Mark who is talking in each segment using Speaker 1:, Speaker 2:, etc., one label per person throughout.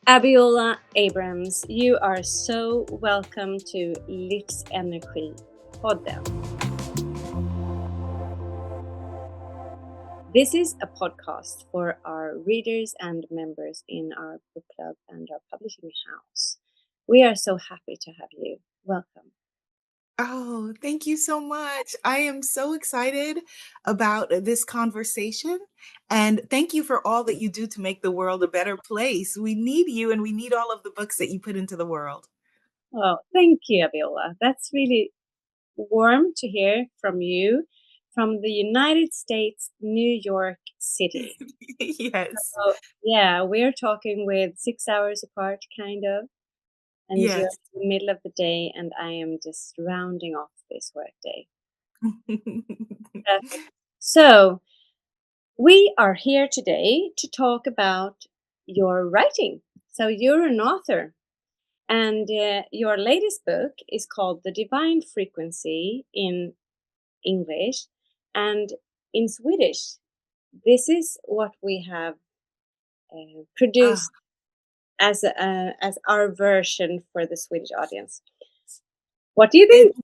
Speaker 1: Abiola Abrams, you are so welcome to Livsenergi-podden. This is a podcast for our readers and members in our book club and our publishing house. We are so happy to have you. Welcome.
Speaker 2: Oh, thank you so much. I am so excited about this conversation. And thank you for all that you do to make the world a better place. We need you and we need all of the books that you put into the world.
Speaker 1: Oh, thank you, Abiola. That's really warm to hear from you from the United States, New York City.
Speaker 2: Yes.
Speaker 1: So, yeah, we're talking with 6 hours apart, kind of. And you're
Speaker 2: Yes.
Speaker 1: in the middle of the day, and I am just rounding off this workday. Perfect. So, we are here today to talk about your writing. So, you're an author, and your latest book is called The Divine Frequency in English, and in Swedish. This is what we have produced as our version for the Swedish audience. What do you think?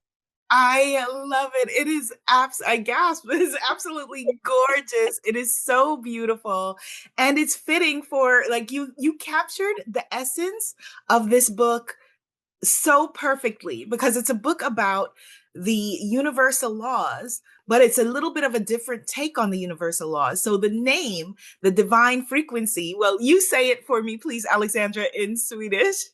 Speaker 2: I love it. It is I gasp. It is absolutely gorgeous. It is so beautiful. And it's fitting for like you captured the essence of this book so perfectly because it's a book about the universal laws, but it's a little bit of a different take on the universal laws. So the name, the divine frequency, well, you say it for me, please, Alexandra, in Swedish.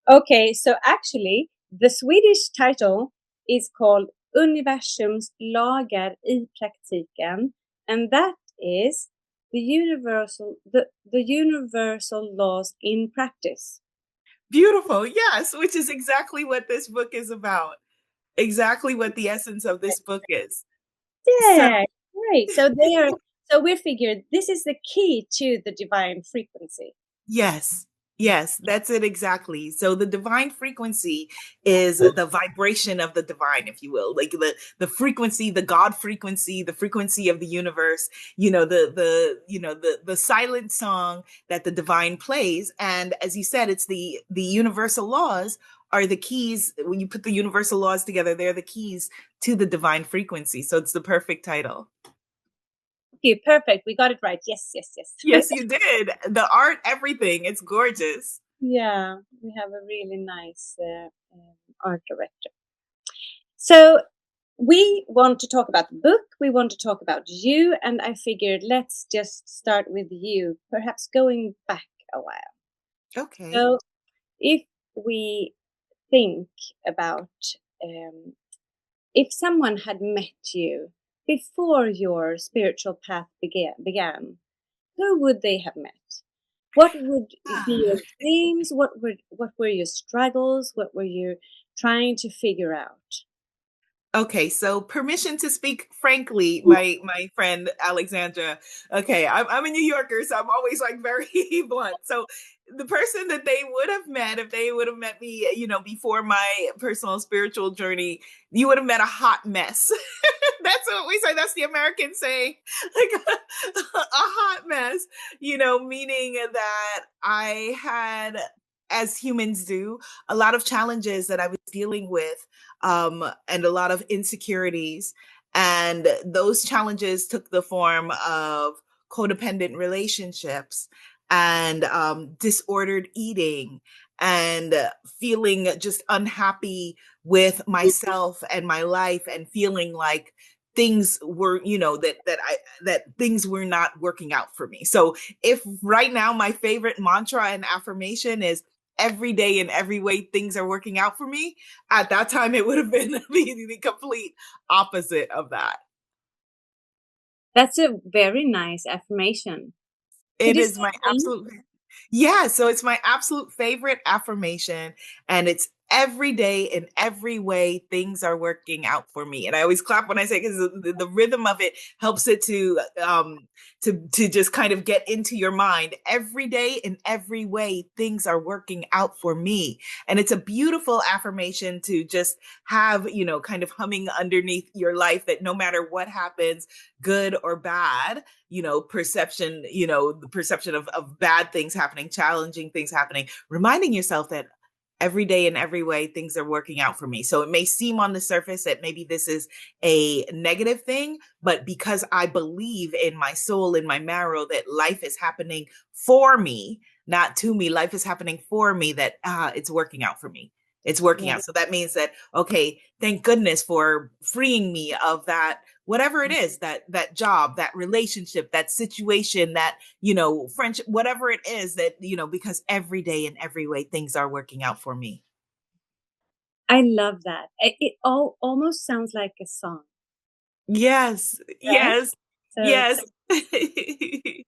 Speaker 1: Okay, so actually, the Swedish title is called Universums lagar I praktiken, and that is the universal laws in practice.
Speaker 2: Beautiful. Yes, which is exactly what this book is about. Exactly what the essence of this book is. So,
Speaker 1: Yeah, great. So we figured this is the key to the divine frequency.
Speaker 2: yes. Yes, that's it exactly. So the divine frequency is the vibration of the divine, if you will, like the frequency, the God frequency, the frequency of the universe. The silent song that the divine plays. And as you said, it's the universal laws are the keys. When you put the universal laws together, they're the keys to the divine frequency. So it's the perfect title.
Speaker 1: Okay, perfect. We got it right. Yes, yes, yes.
Speaker 2: Yes, you did. The art, everything. It's gorgeous.
Speaker 1: Yeah, we have a really nice art director. So we want to talk about the book. We want to talk about you, and I figured let's just start with you, perhaps going back a while.
Speaker 2: Okay.
Speaker 1: So if we think about if someone had met you before your spiritual path began, who would they have met? What would be your dreams? What were your struggles? What were you trying to figure out?
Speaker 2: Okay, so permission to speak frankly, my friend Alexandra. Okay, I'm a New Yorker, so I'm always like very blunt. So the person that they would have met if they would have met me, before my personal spiritual journey, you would have met a hot mess. That's what we say. That's the American saying, like a hot mess. Meaning that I had, as humans do, a lot of challenges that I was dealing with, and a lot of insecurities. And those challenges took the form of codependent relationships and disordered eating and feeling just unhappy with myself and my life and feeling like things were that things were not working out for me. So if right now my favorite mantra and affirmation is every day in every way things are working out for me, at that time it would have been the complete opposite of that.
Speaker 1: That's a very nice affirmation. Could
Speaker 2: It
Speaker 1: you
Speaker 2: is
Speaker 1: say
Speaker 2: my
Speaker 1: one?
Speaker 2: absolute, yeah, so it's my absolute favorite affirmation, and it's every day in every way things are working out for me. And I always clap when I say, because the rhythm of it helps it to just kind of get into your mind. Every day in every way things are working out for me. And it's a beautiful affirmation to just have, kind of humming underneath your life, that no matter what happens, good or bad, perception, the perception of bad things happening, challenging things happening, reminding yourself that every day in every way things are working out for me. So it may seem on the surface that maybe this is a negative thing, but because I believe in my soul, in my marrow, that life is happening for me, not to me, life is happening for me, that it's working out for me. It's working
Speaker 1: Yeah.
Speaker 2: out. So that means that, okay, thank goodness for freeing me of that, whatever it is, that job, that relationship, that situation, that, friendship, whatever it is, that, because every day in every way things are working out for me.
Speaker 1: I love that. It all almost sounds like a song,
Speaker 2: Yes,
Speaker 1: right?
Speaker 2: yes,
Speaker 1: So
Speaker 2: yes. It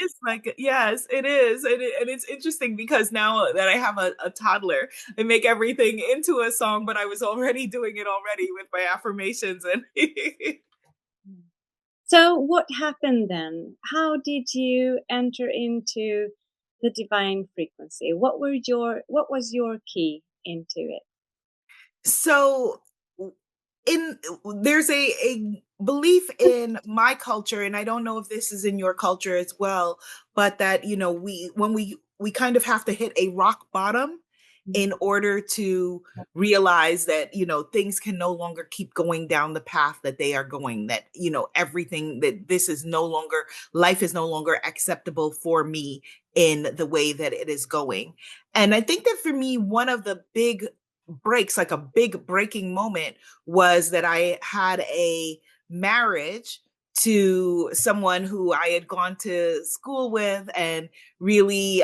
Speaker 2: is like, yes, it is. And it's interesting because now that I have a toddler, I make everything into a song, but I was already doing it already with my affirmations. And
Speaker 1: so what happened then? How did you enter into the divine frequency? What was your key into it?
Speaker 2: so in there's a belief in my culture, and I don't know if this is in your culture as well, but that, we kind of have to hit a rock bottom in order to realize that, things can no longer keep going down the path that they are going, that, everything, that this is no longer, life is no longer acceptable for me in the way that it is going. And I think that for me, one of the big breaks, like a big breaking moment, was that I had a marriage to someone who I had gone to school with and really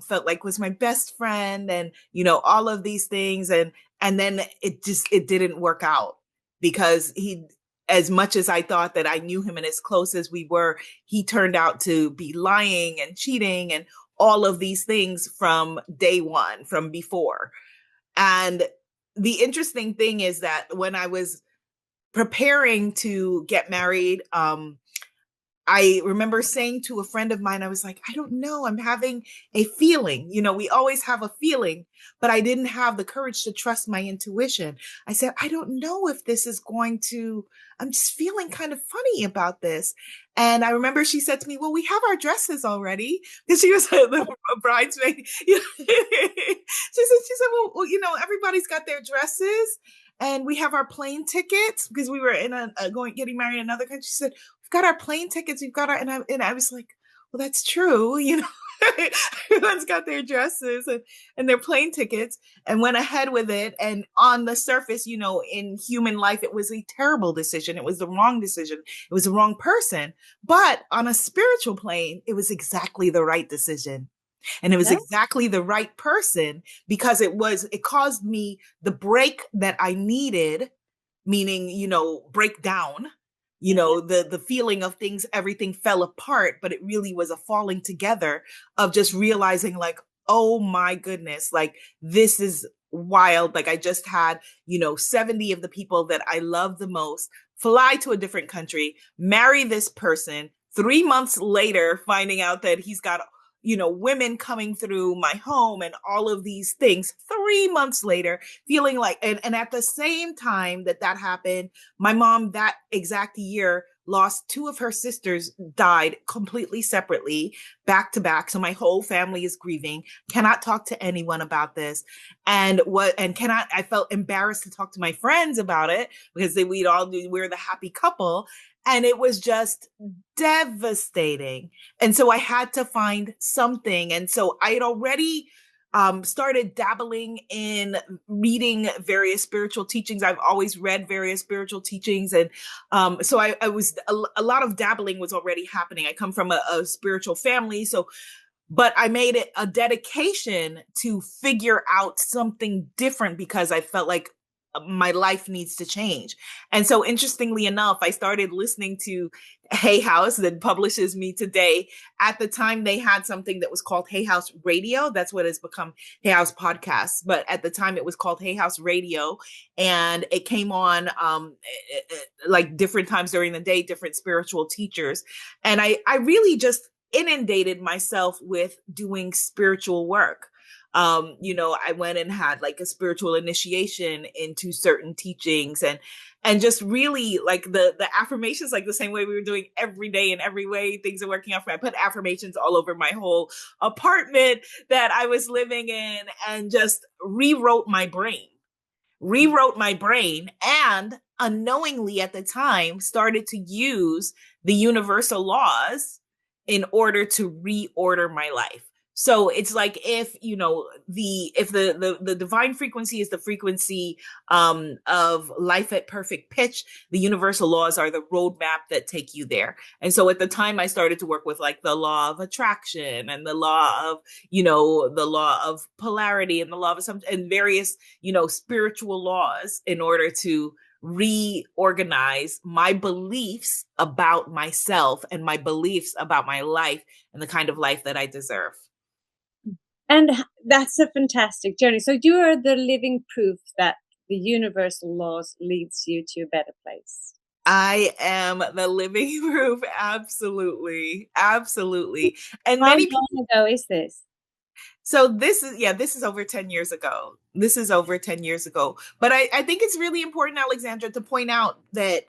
Speaker 2: felt like was my best friend, and all of these things, and then it didn't work out, because he, as much as I thought that I knew him and as close as we were, he turned out to be lying and cheating and all of these things from day one, from before. And the interesting thing is that when I was preparing to get married, I remember saying to a friend of mine, I was like, I don't know, I'm having a feeling. We always have a feeling, but I didn't have the courage to trust my intuition. I said, I don't know if this is going to, I'm just feeling kind of funny about this. And I remember she said to me, well, we have our dresses already, because she was a bridesmaid. She said, well, everybody's got their dresses and we have our plane tickets, because we were in getting married in another country. She said, got our plane tickets. We've got our, and I was like, well, that's true. Everyone's got their dresses and their plane tickets, and went ahead with it. And on the surface, in human life, it was a terrible decision. It was the wrong decision. It was the wrong person. But on a spiritual plane, it was exactly the right decision. And it was
Speaker 1: No?
Speaker 2: exactly the right person, because it caused me the break that I needed, meaning, break down,
Speaker 1: Yeah.
Speaker 2: the feeling of things, everything fell apart, but it really was a falling together of just realizing, like, oh my goodness, like, this is wild. Like, I just had, 70 of the people that I love the most fly to a different country, marry this person, 3 months later finding out that he's got, women coming through my home and all of these things, 3 months later, feeling like, and at the same time that happened, my mom that exact year lost two of her sisters, died completely separately, back to back. So my whole family is grieving, cannot talk to anyone about this. I felt embarrassed to talk to my friends about it, because we'd all do, we're the happy couple. And it was just devastating. And so I had to find something. And so I had already started dabbling in reading various spiritual teachings. I've always read various spiritual teachings. And so I was, a lot of dabbling was already happening. I come from a spiritual family. So, but I made it a dedication to figure out something different, because I felt like my life needs to change. And so interestingly enough, I started listening to Hay House that publishes me today. At the time, they had something that was called Hay House Radio. That's what has become Hay House Podcasts. But at the time, it was called Hay House Radio. And it came on like different times during the day, different spiritual teachers. And I really just inundated myself with doing spiritual work. I went and had like a spiritual initiation into certain teachings, and just really like the affirmations, like the same way we were doing every day in every way things are working out for me. I put affirmations all over my whole apartment that I was living in, and just rewrote my brain, and unknowingly at the time started to use the universal laws in order to reorder my life. So it's like if the divine frequency is the frequency of life at perfect pitch, the universal laws are the roadmap that take you there. And so at the time I started to work with like the law of attraction and the law of polarity and the law of assumption and various, spiritual laws in order to reorganize my beliefs about myself and my beliefs about my life and the kind of life that I deserve.
Speaker 1: And that's a fantastic journey. So you are the living proof that the universal laws leads you to a better place.
Speaker 2: I am the living proof. Absolutely. Absolutely. And
Speaker 1: How
Speaker 2: many people,
Speaker 1: long ago is this?
Speaker 2: so this is over 10 years ago. This is over 10 years ago. But I think it's really important, Alexandra, to point out that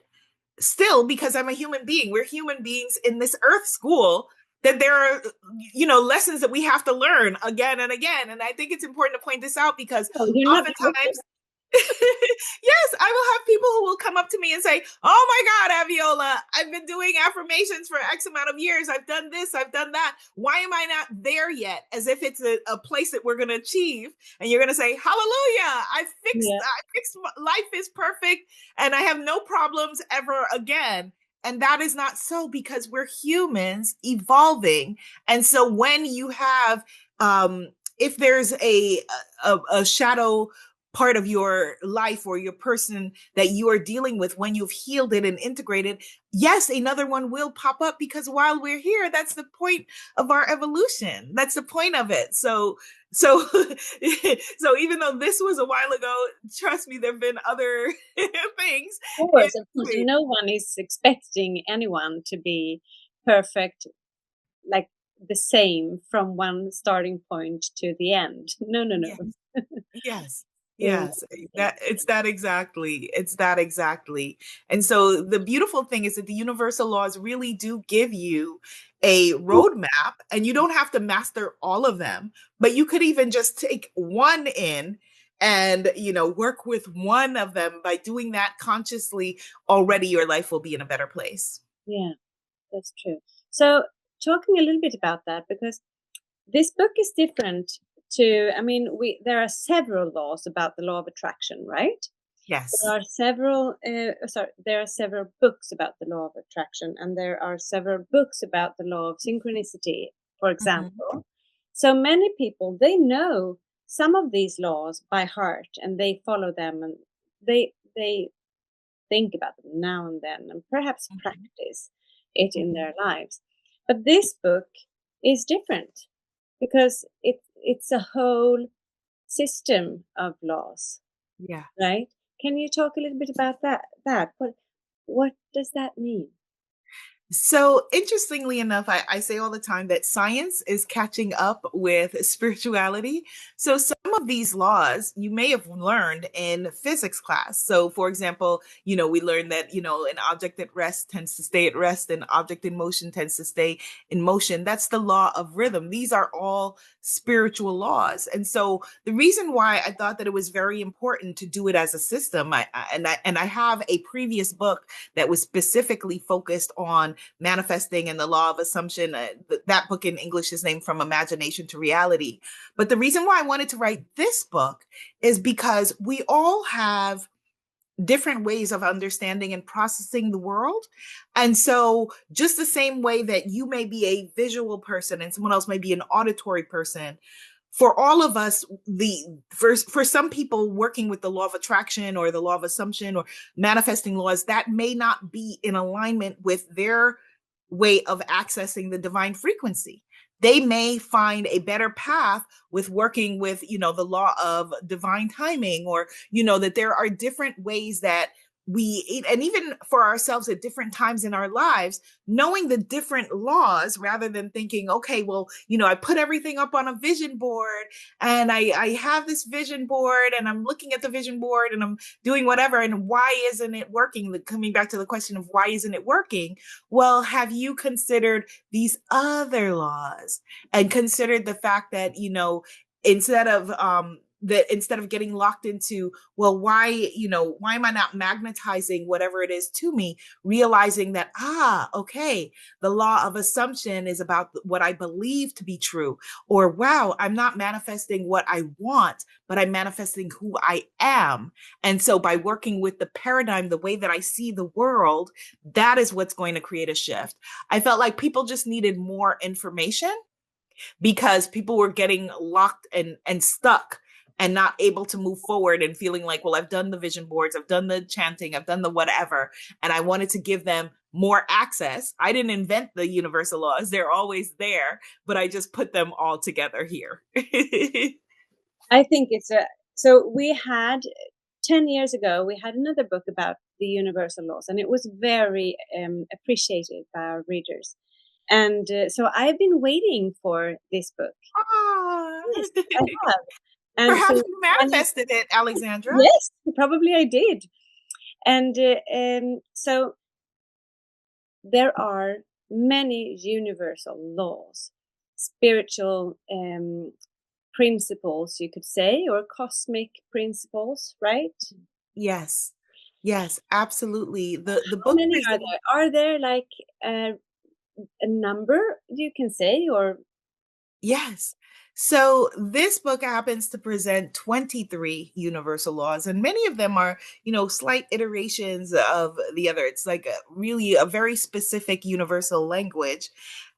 Speaker 2: still, because I'm a human being, we're human beings in this earth school, that there are, lessons that we have to learn again and again. And I think it's important to point this out because
Speaker 1: Oh, you're not
Speaker 2: oftentimes, yes, I will have people who will come up to me and say, "Oh my God, Abiola, I've been doing affirmations for X amount of years. I've done this, I've done that. Why am I not there yet?" As if it's a place that we're going to achieve. And you're going to say, "Hallelujah,
Speaker 1: Yeah.
Speaker 2: I fixed, life is perfect and I have no problems ever again." And that is not so, because we're humans evolving. And so when you have, if there's a shadow part of your life or your person that you are dealing with, when you've healed it and integrated, yes, another one will pop up, because while we're here, that's the point of our evolution. That's the point of it. So so even though this was a while ago, trust me, there have been other things.
Speaker 1: Of course, no one is expecting anyone to be perfect, like the same from one starting point to the end. No, no, no.
Speaker 2: Yes.
Speaker 1: Yeah.
Speaker 2: Yes, it's that exactly. It's that exactly. And so the beautiful thing is that the universal laws really do give you a roadmap, and you don't have to master all of them, but you could even just take one in and, work with one of them. By doing that consciously, already your life will be in a better place.
Speaker 1: Yeah, that's true. So talking a little bit about that, because this book is different there are several laws about the law of attraction, right?
Speaker 2: Yes.
Speaker 1: There are several books about the law of attraction, and there are several books about the law of synchronicity, for example. So many people, they know some of these laws by heart, and they follow them, and they think about them now and then, and perhaps practice it in their lives. But this book is different, because it's a whole system of laws,
Speaker 2: Yeah.
Speaker 1: right? Can you talk a little bit about that? What does that mean?
Speaker 2: So, interestingly enough, I say all the time that science is catching up with spirituality. So, some of these laws you may have learned in physics class. So, for example, we learned that, an object at rest tends to stay at rest, an object in motion tends to stay in motion. That's the law of rhythm. These are all spiritual laws. And so, the reason why I thought that it was very important to do it as a system, I have a previous book that was specifically focused on manifesting and the law of assumption. That book in English is named From Imagination to Reality. But the reason why I wanted to write this book is because we all have different ways of understanding and processing the world. And so just the same way that you may be a visual person and someone else may be an auditory person, for all of us, for some people working with the law of attraction or the law of assumption or manifesting laws, that may not be in alignment with their way of accessing the divine frequency. They may find a better path with working with, the law of divine timing, or, that there are different ways that and even for ourselves at different times in our lives, knowing the different laws rather than thinking, okay, well, I put everything up on a vision board and I have this vision board and I'm looking at the vision board and I'm doing whatever. And why isn't it working? Coming back to the question of why isn't it working? Well, have you considered these other laws and considered the fact that, instead of, instead of getting locked into, well, why am I not magnetizing whatever it is to me, realizing that, okay, the law of assumption is about what I believe to be true, or wow, I'm not manifesting what I want, but I'm manifesting who I am. And so by working with the paradigm, the way that I see the world, that is what's going to create a shift. I felt like people just needed more information because people were getting locked and stuck and not able to move forward and feeling like, well, I've done the vision boards, I've done the chanting, I've done the whatever. And I wanted to give them more access. I didn't invent the universal laws. They're always there, but I just put them all together here.
Speaker 1: I think so we had 10 years ago, we had another book about the universal laws, and it was very appreciated by our readers. And so I've been waiting for this book. Yes, I have. And
Speaker 2: Perhaps
Speaker 1: so
Speaker 2: you manifested it, Alexandra.
Speaker 1: yes, probably I did. And so there are many universal laws, spiritual principles, you could say, or cosmic principles, right?
Speaker 2: Yes. Yes, absolutely. The
Speaker 1: How
Speaker 2: book
Speaker 1: many are
Speaker 2: presents.
Speaker 1: there? Are there like a number you can say, or?
Speaker 2: Yes. So this book happens to present 23 universal laws, and many of them are, slight iterations of the other. It's like really a very specific universal language.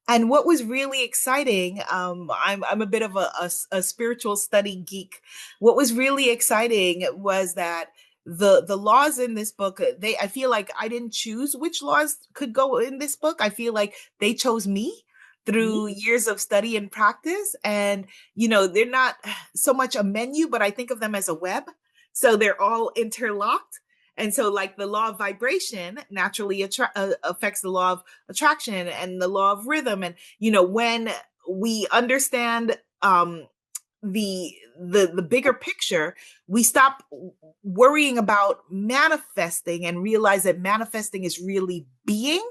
Speaker 2: And what was really exciting, I'm a bit of a spiritual study geek. What was really exciting was that the laws in this book, I feel like I didn't choose which laws could go in this book. I feel like they chose me through years of study and practice. And, they're not so much a menu, but I think of them as a web. So they're all interlocked. And so, like the law of vibration naturally affects the law of attraction and the law of rhythm. And, when we understand the bigger picture, we stop worrying about manifesting and realize that manifesting is really being.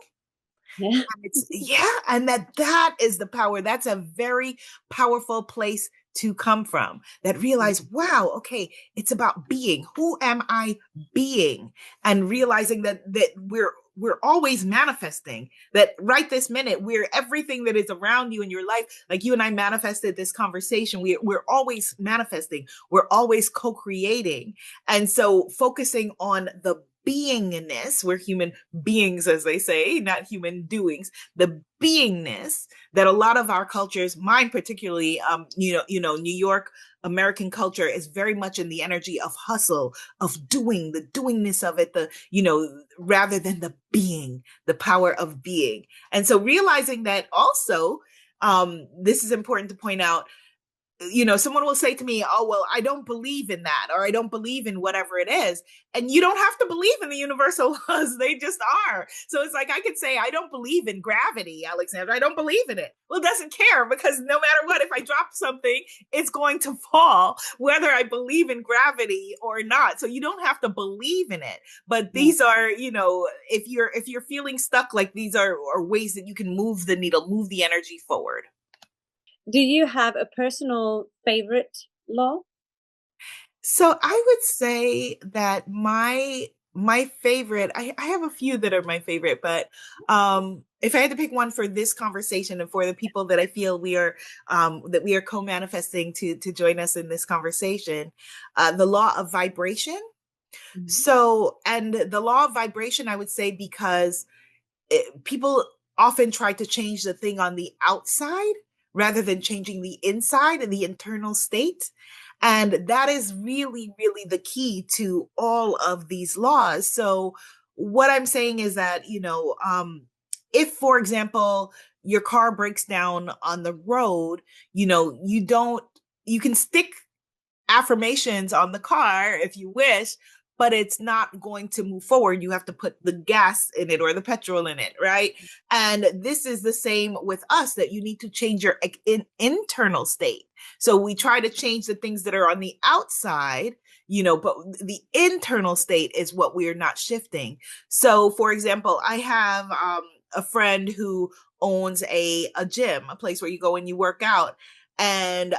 Speaker 1: Yeah.
Speaker 2: And that is the power. That's a very powerful place to come from. That realize, wow, okay, it's about being. Who am I being? And realizing that we're always manifesting. That right this minute, we're everything that is around you in your life. Like you and I manifested this conversation. We're always manifesting. We're always co-creating. And so focusing on the beingness, we're human beings, as they say, not human doings, the beingness that a lot of our cultures, mine particularly, New York American culture is very much in the energy of hustle, of doing, the doingness of it, rather than the being, the power of being. And so realizing that also, this is important to point out, someone will say to me, oh, well, I don't believe in that, or I don't believe in whatever it is. And you don't have to believe in the universal laws. They just are. So it's like, I could say, I don't believe in gravity, Alexandra. I don't believe in it. Well, it doesn't care, because no matter what, if I drop something, it's going to fall, whether I believe in gravity or not. So you don't have to believe in it. But these are, if you're feeling stuck, like these are ways that you can move the needle, move the energy forward.
Speaker 1: Do you have a personal favorite law?
Speaker 2: So I would say that my favorite, I have a few that are my favorite, but if I had to pick one for this conversation and for the people that I feel that we are co-manifesting to join us in this conversation, the law of vibration.
Speaker 1: Mm-hmm.
Speaker 2: So, and the law of vibration, I would say, because people often try to change the thing on the outside, rather than changing the inside and the internal state. And that is really, really the key to all of these laws. So, what I'm saying is that, if, for example, your car breaks down on the road, you can stick affirmations on the car if you wish, but it's not going to move forward. You have to put the gas in it or the petrol in it, right? And this is the same with us, that you need to change your internal state. So we try to change the things that are on the outside, but the internal state is what we're not shifting. So, for example, I have a friend who owns a gym, a place where you go and you work out. And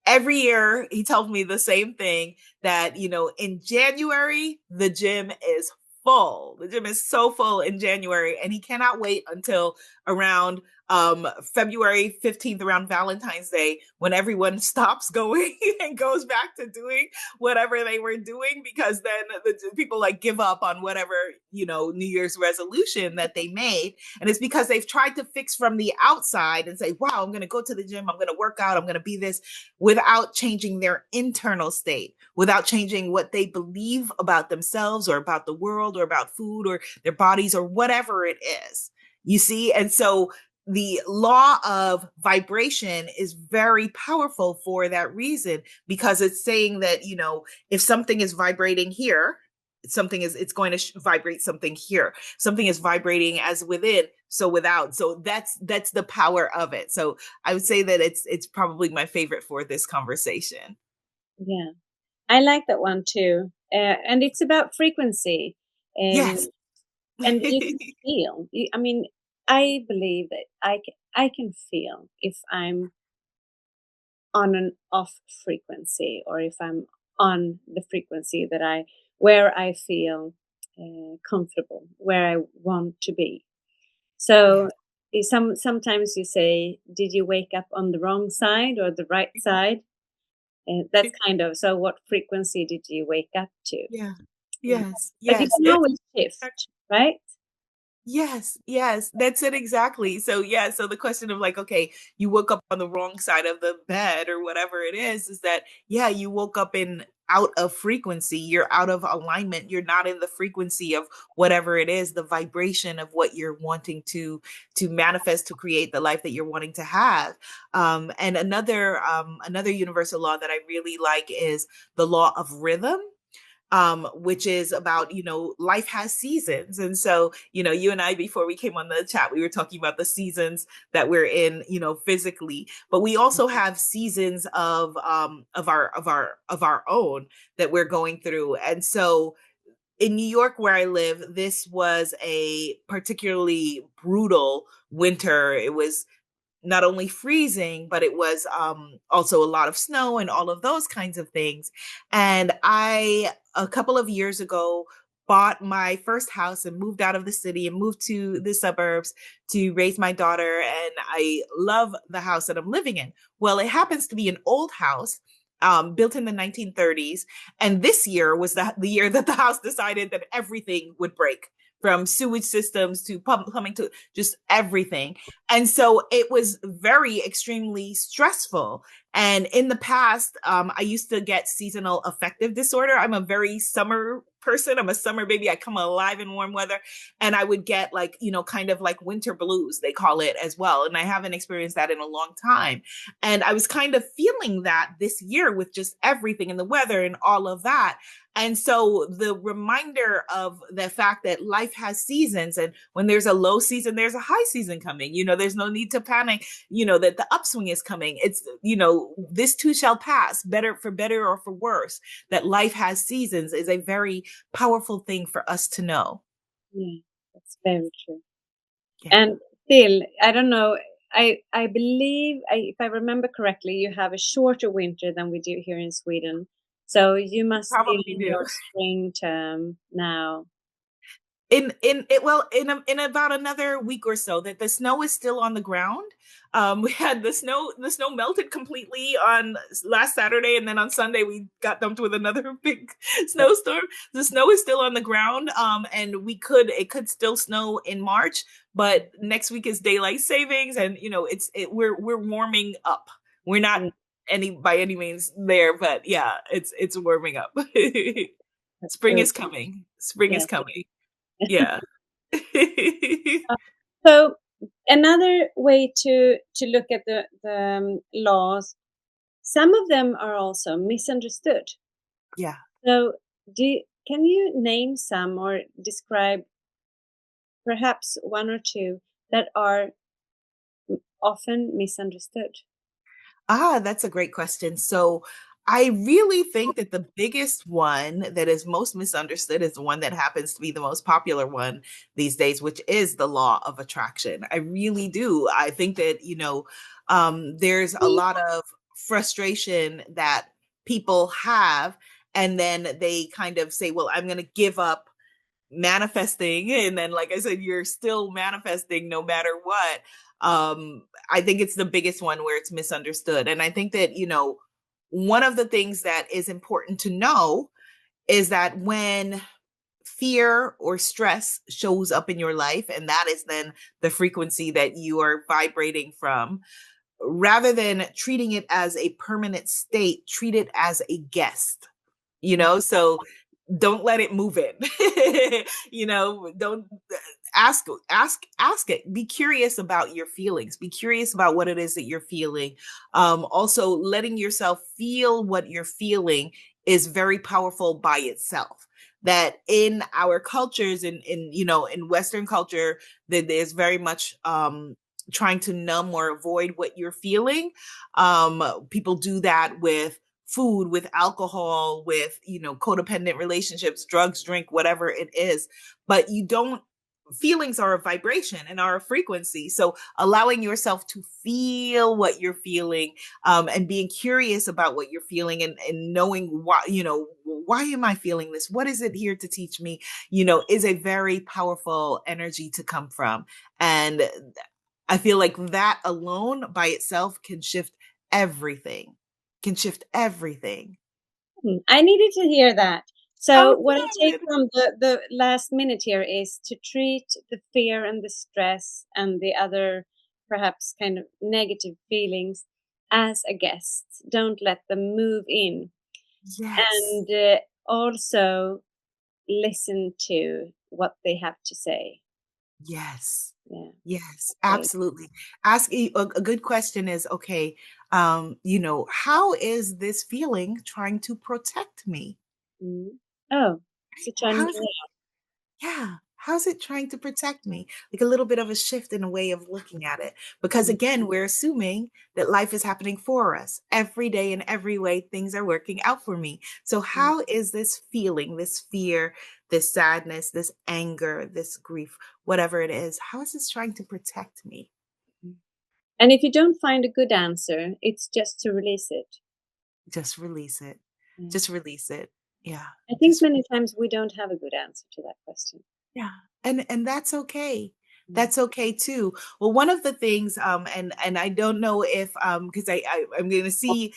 Speaker 2: every year he tells me the same thing, that in January the gym is full. The gym is so full in January, and he cannot wait until around February 15th, around Valentine's Day, when everyone stops going and goes back to doing whatever they were doing, because then the people like give up on whatever New Year's resolution that they made. And it's because they've tried to fix from the outside and say, wow, I'm going to go to the gym, I'm going to work out, I'm going to be this, without changing their internal state, without changing what they believe about themselves or about the world or about food or their bodies or whatever it is. You see? And so the law of vibration is very powerful for that reason, because it's saying that, if something is vibrating here, it's going to vibrate something here. Something is vibrating as within, so without. So that's the power of it. So I would say that it's probably my favorite for this conversation.
Speaker 1: Yeah, I like that one too. And it's about frequency.
Speaker 2: Yes.
Speaker 1: And you can feel. I mean, I believe that I can feel if I'm on an off frequency, or if I'm on the frequency where I feel comfortable, where I want to be. So sometimes you say, "Did you wake up on the wrong side or the right side?" That's kind of, so. What frequency did you wake up to?
Speaker 2: Yeah.
Speaker 1: Yeah.
Speaker 2: Yes.
Speaker 1: But you
Speaker 2: Yes.
Speaker 1: can always shift, right?
Speaker 2: Yes, yes, that's it exactly. So yeah, so the question of like, okay, you woke up on the wrong side of the bed or whatever it is that, yeah, you woke up in out of frequency, you're out of alignment, you're not in the frequency of whatever it is, the vibration of what you're wanting to manifest, to create the life that you're wanting to have. And another universal law that I really like is the law of rhythm, which is about, life has seasons. And so, you and I, before we came on the chat, we were talking about the seasons that we're in, physically, but we also have seasons of our own that we're going through. And so in New York, where I live, this was a particularly brutal winter. It was not only freezing, but it was also a lot of snow and all of those kinds of things. And a couple of years ago, bought my first house and moved out of the city and moved to the suburbs to raise my daughter. And I love the house that I'm living in. Well, it happens to be an old house, built in the 1930s. And this year was the year that the house decided that everything would break, from sewage systems to plumbing to just everything. And so it was very extremely stressful. And in the past, I used to get seasonal affective disorder. I'm a very summer person. I'm a summer baby. I come alive in warm weather. And I would get like, kind of like winter blues, they call it as well. And I haven't experienced that in a long time. And I was kind of feeling that this year with just everything and the weather and all of that. And so the reminder of the fact that life has seasons, and when there's a low season, there's a high season coming. There's no need to panic, that the upswing is coming. It's, this too shall pass, better or for worse, that life has seasons is a very powerful thing for us to know.
Speaker 1: Yeah, that's very true.
Speaker 2: Yeah.
Speaker 1: And still, I don't know. I believe, if I remember correctly, you have a shorter winter than we do here in Sweden. So you must be
Speaker 2: Probably
Speaker 1: in
Speaker 2: do.
Speaker 1: your spring term now.
Speaker 2: In about another week or so, that the snow is still on the ground. We had the snow melted completely on last Saturday, and then on Sunday we got dumped with another big snowstorm. The snow is still on the ground, and it could still snow in March, but next week is daylight savings, and we're warming up. We're not
Speaker 1: Mm,
Speaker 2: by any means there, but yeah, it's warming up.
Speaker 1: that's
Speaker 2: Spring
Speaker 1: good.
Speaker 2: is coming. Spring is
Speaker 1: Yes.
Speaker 2: coming. Yeah.
Speaker 1: Uh, so another way to look at the laws, some of them are also misunderstood.
Speaker 2: Yeah.
Speaker 1: So can you name some or describe perhaps one or two that are often misunderstood?
Speaker 2: That's a great question. So I really think that the biggest one that is most misunderstood is the one that happens to be the most popular one these days, which is the law of attraction. I really do. I think that, there's a lot of frustration that people have, and then they kind of say, well, I'm going to give up manifesting, and then like I said, you're still manifesting no matter what. I think it's the biggest one where it's misunderstood, and I think that one of the things that is important to know is that when fear or stress shows up in your life, and that is then the frequency that you are vibrating from, rather than treating it as a permanent state, treat it as a guest. So don't let it move in. Don't ask it. Be curious about your feelings. Be curious about what it is that you're feeling. Also, letting yourself feel what you're feeling is very powerful by itself. That in our cultures, in Western culture, that there's very much trying to numb or avoid what you're feeling. People do that with food, with alcohol, with codependent relationships, drugs, drink, whatever it is. But you don't feelings are a vibration and are a frequency. So allowing yourself to feel what you're feeling, and being curious about what you're feeling, and knowing why am I feeling this? What is it here to teach me? Is a very powerful energy to come from. And I feel like that alone by itself can shift everything. Can shift everything.
Speaker 1: I needed to hear that.
Speaker 2: Oh,
Speaker 1: So what I take
Speaker 2: good.
Speaker 1: from the last minute here is to treat the fear and the stress and the other perhaps kind of negative feelings as a guest. Don't let them move in.
Speaker 2: Yes.
Speaker 1: And also listen to what they have to say.
Speaker 2: Yes.
Speaker 1: Yeah.
Speaker 2: Yes,
Speaker 1: Okay.
Speaker 2: absolutely. Ask a good question is, okay, how is this feeling trying to protect me?
Speaker 1: Mm. Oh, is it
Speaker 2: How
Speaker 1: challenging?
Speaker 2: is it? Yeah. How's it trying to protect me? Like a little bit of a shift in a way of looking at it. Because
Speaker 1: Mm.
Speaker 2: again, we're assuming that life is happening for us every day, in every way, things are working out for me. So,
Speaker 1: Mm.
Speaker 2: how is this feeling, this fear, this sadness, this anger, this grief, whatever it is, how is this trying to protect me?
Speaker 1: Mm. And if you don't find a good answer, it's just to release it.
Speaker 2: Just release it.
Speaker 1: Mm.
Speaker 2: Just release it. Yeah.
Speaker 1: I think
Speaker 2: Just
Speaker 1: many times we don't have a good answer to that question.
Speaker 2: Yeah. And that's okay.
Speaker 1: Mm.
Speaker 2: That's okay too. Well, one of the things, and I don't know if because I'm gonna see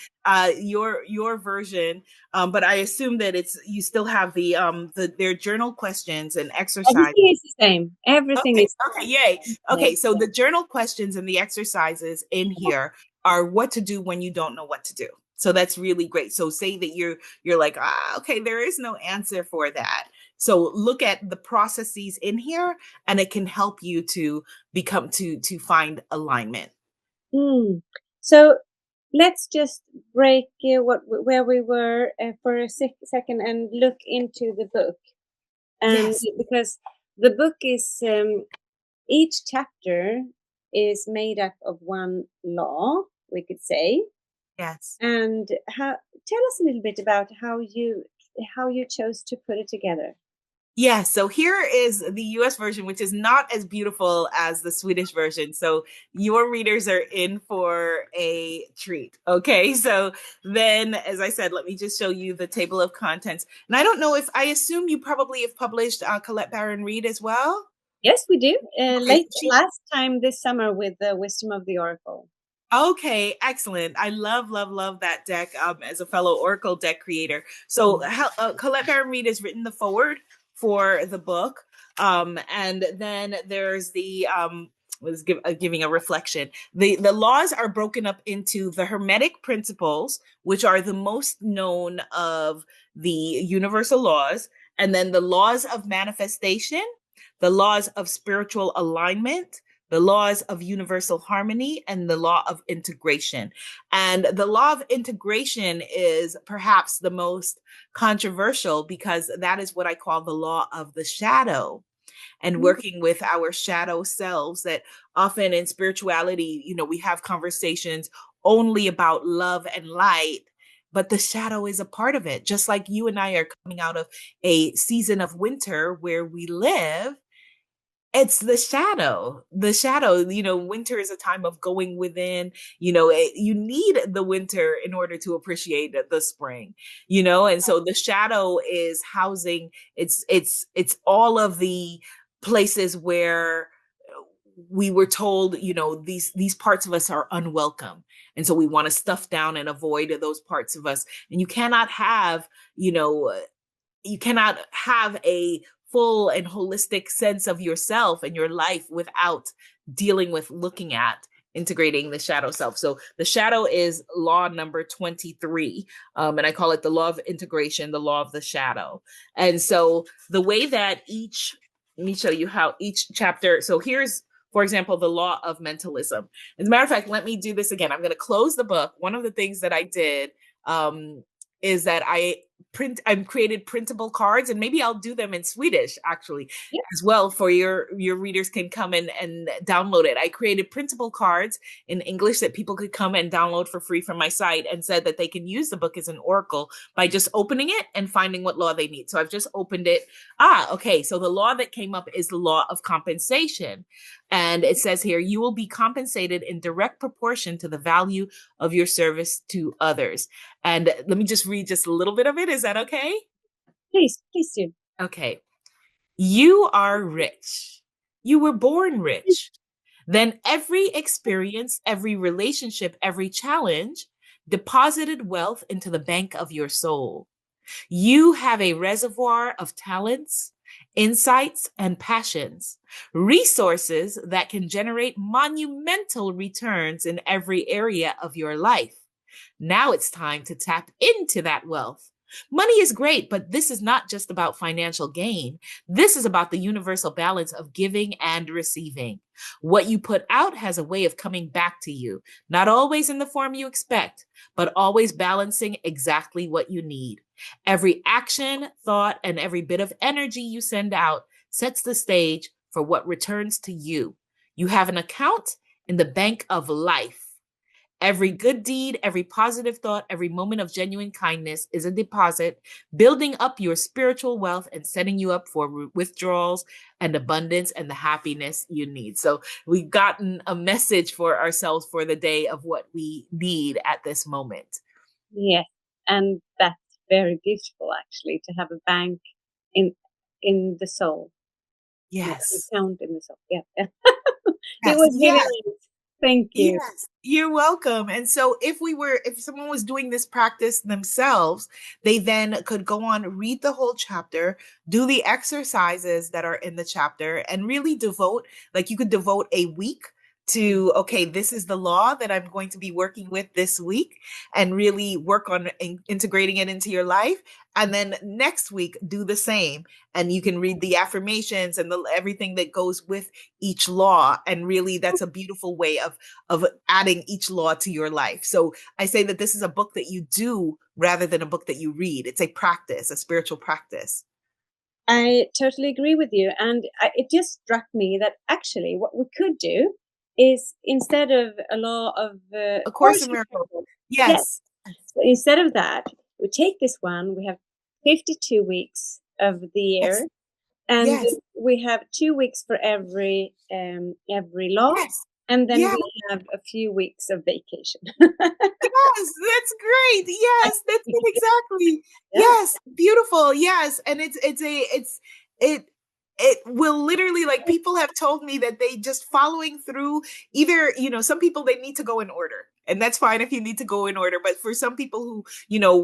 Speaker 2: your version, but I assume that it's you still have their journal questions and exercise.
Speaker 1: Everything is the same. Everything
Speaker 2: Okay,
Speaker 1: is
Speaker 2: okay, yay.
Speaker 1: the
Speaker 2: Okay,
Speaker 1: same.
Speaker 2: so the journal questions and the exercises in here are what to do when you don't know what to do. So that's really great. So say that you're like, okay, there is no answer for that. So look at the processes in here, and it can help you to find alignment.
Speaker 1: Mm. So let's just break where we were for a second and look into the book. And
Speaker 2: Yes,
Speaker 1: because the book is each chapter is made up of one law, we could say.
Speaker 2: yes.
Speaker 1: And tell us a little bit about how you chose to put it together.
Speaker 2: Yeah, so here is the US version, which is not as beautiful as the Swedish version. So your readers are in for a treat. Okay, so then, as I said, let me just show you the table of contents. And I don't know if I assume you probably have published Colette Baron Reed as well.
Speaker 1: Yes, we do.
Speaker 2: Okay, so
Speaker 1: Last time this summer with the Wisdom of the Oracle.
Speaker 2: okay, excellent. I love, love, love that deck as a fellow Oracle deck creator. So Colette Baron Reed has written the forward for the book. And then there's the giving a reflection. The laws are broken up into the Hermetic principles, which are the most known of the universal laws, and then the laws of manifestation, the laws of spiritual alignment, the laws of universal harmony, and the law of integration. And the law of integration is perhaps the most controversial because that is what I call the law of the shadow, and working with our shadow selves. That often in spirituality, we have conversations only about love and light, but the shadow is a part of it. Just like you and I are coming out of a season of winter where we live, it's the shadow. Winter is a time of going within. You need the winter in order to appreciate the spring. And so the shadow is housing. It's all of the places where we were told, these parts of us are unwelcome, and so we want to stuff down and avoid those parts of us. And you cannot have a full and holistic sense of yourself and your life without dealing with looking at integrating the shadow self. So the shadow is law number 23. And I call it the law of integration, the law of the shadow. And so the way that let me show you how each chapter. So here's, for example, the law of mentalism. As a matter of fact, let me do this again. I'm going to close the book. One of the things that I did is that I've created printable cards, and maybe I'll do them in Swedish actually
Speaker 1: Yeah.
Speaker 2: as well, for your readers can come and download it. I created printable cards in English that people could come and download for free from my site, and said that they can use the book as an oracle by just opening it and finding what law they need. So I've just opened it. Okay. So the law that came up is the law of compensation. And it says here, you will be compensated in direct proportion to the value of your service to others. And let me just read just a little bit of it. Is that okay?
Speaker 1: Please do.
Speaker 2: Okay. You are rich. You were born rich. Then every experience, every relationship, every challenge deposited wealth into the bank of your soul. You have a reservoir of talents, insights, and passions, resources that can generate monumental returns in every area of your life. Now it's time to tap into that wealth. Money is great, but this is not just about financial gain. This is about the universal balance of giving and receiving. What you put out has a way of coming back to you, not always in the form you expect, but always balancing exactly what you need. Every action, thought, and every bit of energy you send out sets the stage for what returns to you. You have an account in the bank of life. Every good deed, every positive thought, every moment of genuine kindness is a deposit, building up your spiritual wealth and setting you up for withdrawals and abundance and the happiness you need. So we've gotten a message for ourselves for the day of what we need at this moment.
Speaker 1: Yes, and that's very beautiful, actually, to have a bank in the soul.
Speaker 2: Yes.
Speaker 1: Account in the soul. Yeah. It
Speaker 2: Yes.
Speaker 1: was really
Speaker 2: Yes.
Speaker 1: nice. Thank you.
Speaker 2: Yes, you're welcome. And so if someone was doing this practice themselves, they then could go on, read the whole chapter, do the exercises that are in the chapter, and really you could devote a week to, okay, this is the law that I'm going to be working with this week, and really work on integrating it into your life. And then next week, do the same. And you can read the affirmations and everything that goes with each law. And really, that's a beautiful way of adding each law to your life. So I say that this is a book that you do rather than a book that you read. It's a practice, a spiritual practice.
Speaker 1: I totally agree with you. And it just struck me that actually what we could do is, instead of a law of
Speaker 2: A Course
Speaker 1: course
Speaker 2: in Miracles.
Speaker 1: yes,
Speaker 2: Yes.
Speaker 1: so instead of that, we take this one. We have 52 weeks of the
Speaker 2: Yes.
Speaker 1: year, and
Speaker 2: Yes.
Speaker 1: we have 2 weeks for every law,
Speaker 2: Yes.
Speaker 1: and then
Speaker 2: Yes.
Speaker 1: we have a few weeks of vacation.
Speaker 2: Yes, that's great. Yes, that's it exactly.
Speaker 1: Yeah.
Speaker 2: Yes, beautiful. Yes, and it it will literally, like, people have told me that they just following through, either, some people, they need to go in order, and that's fine if you need to go in order, but for some people who,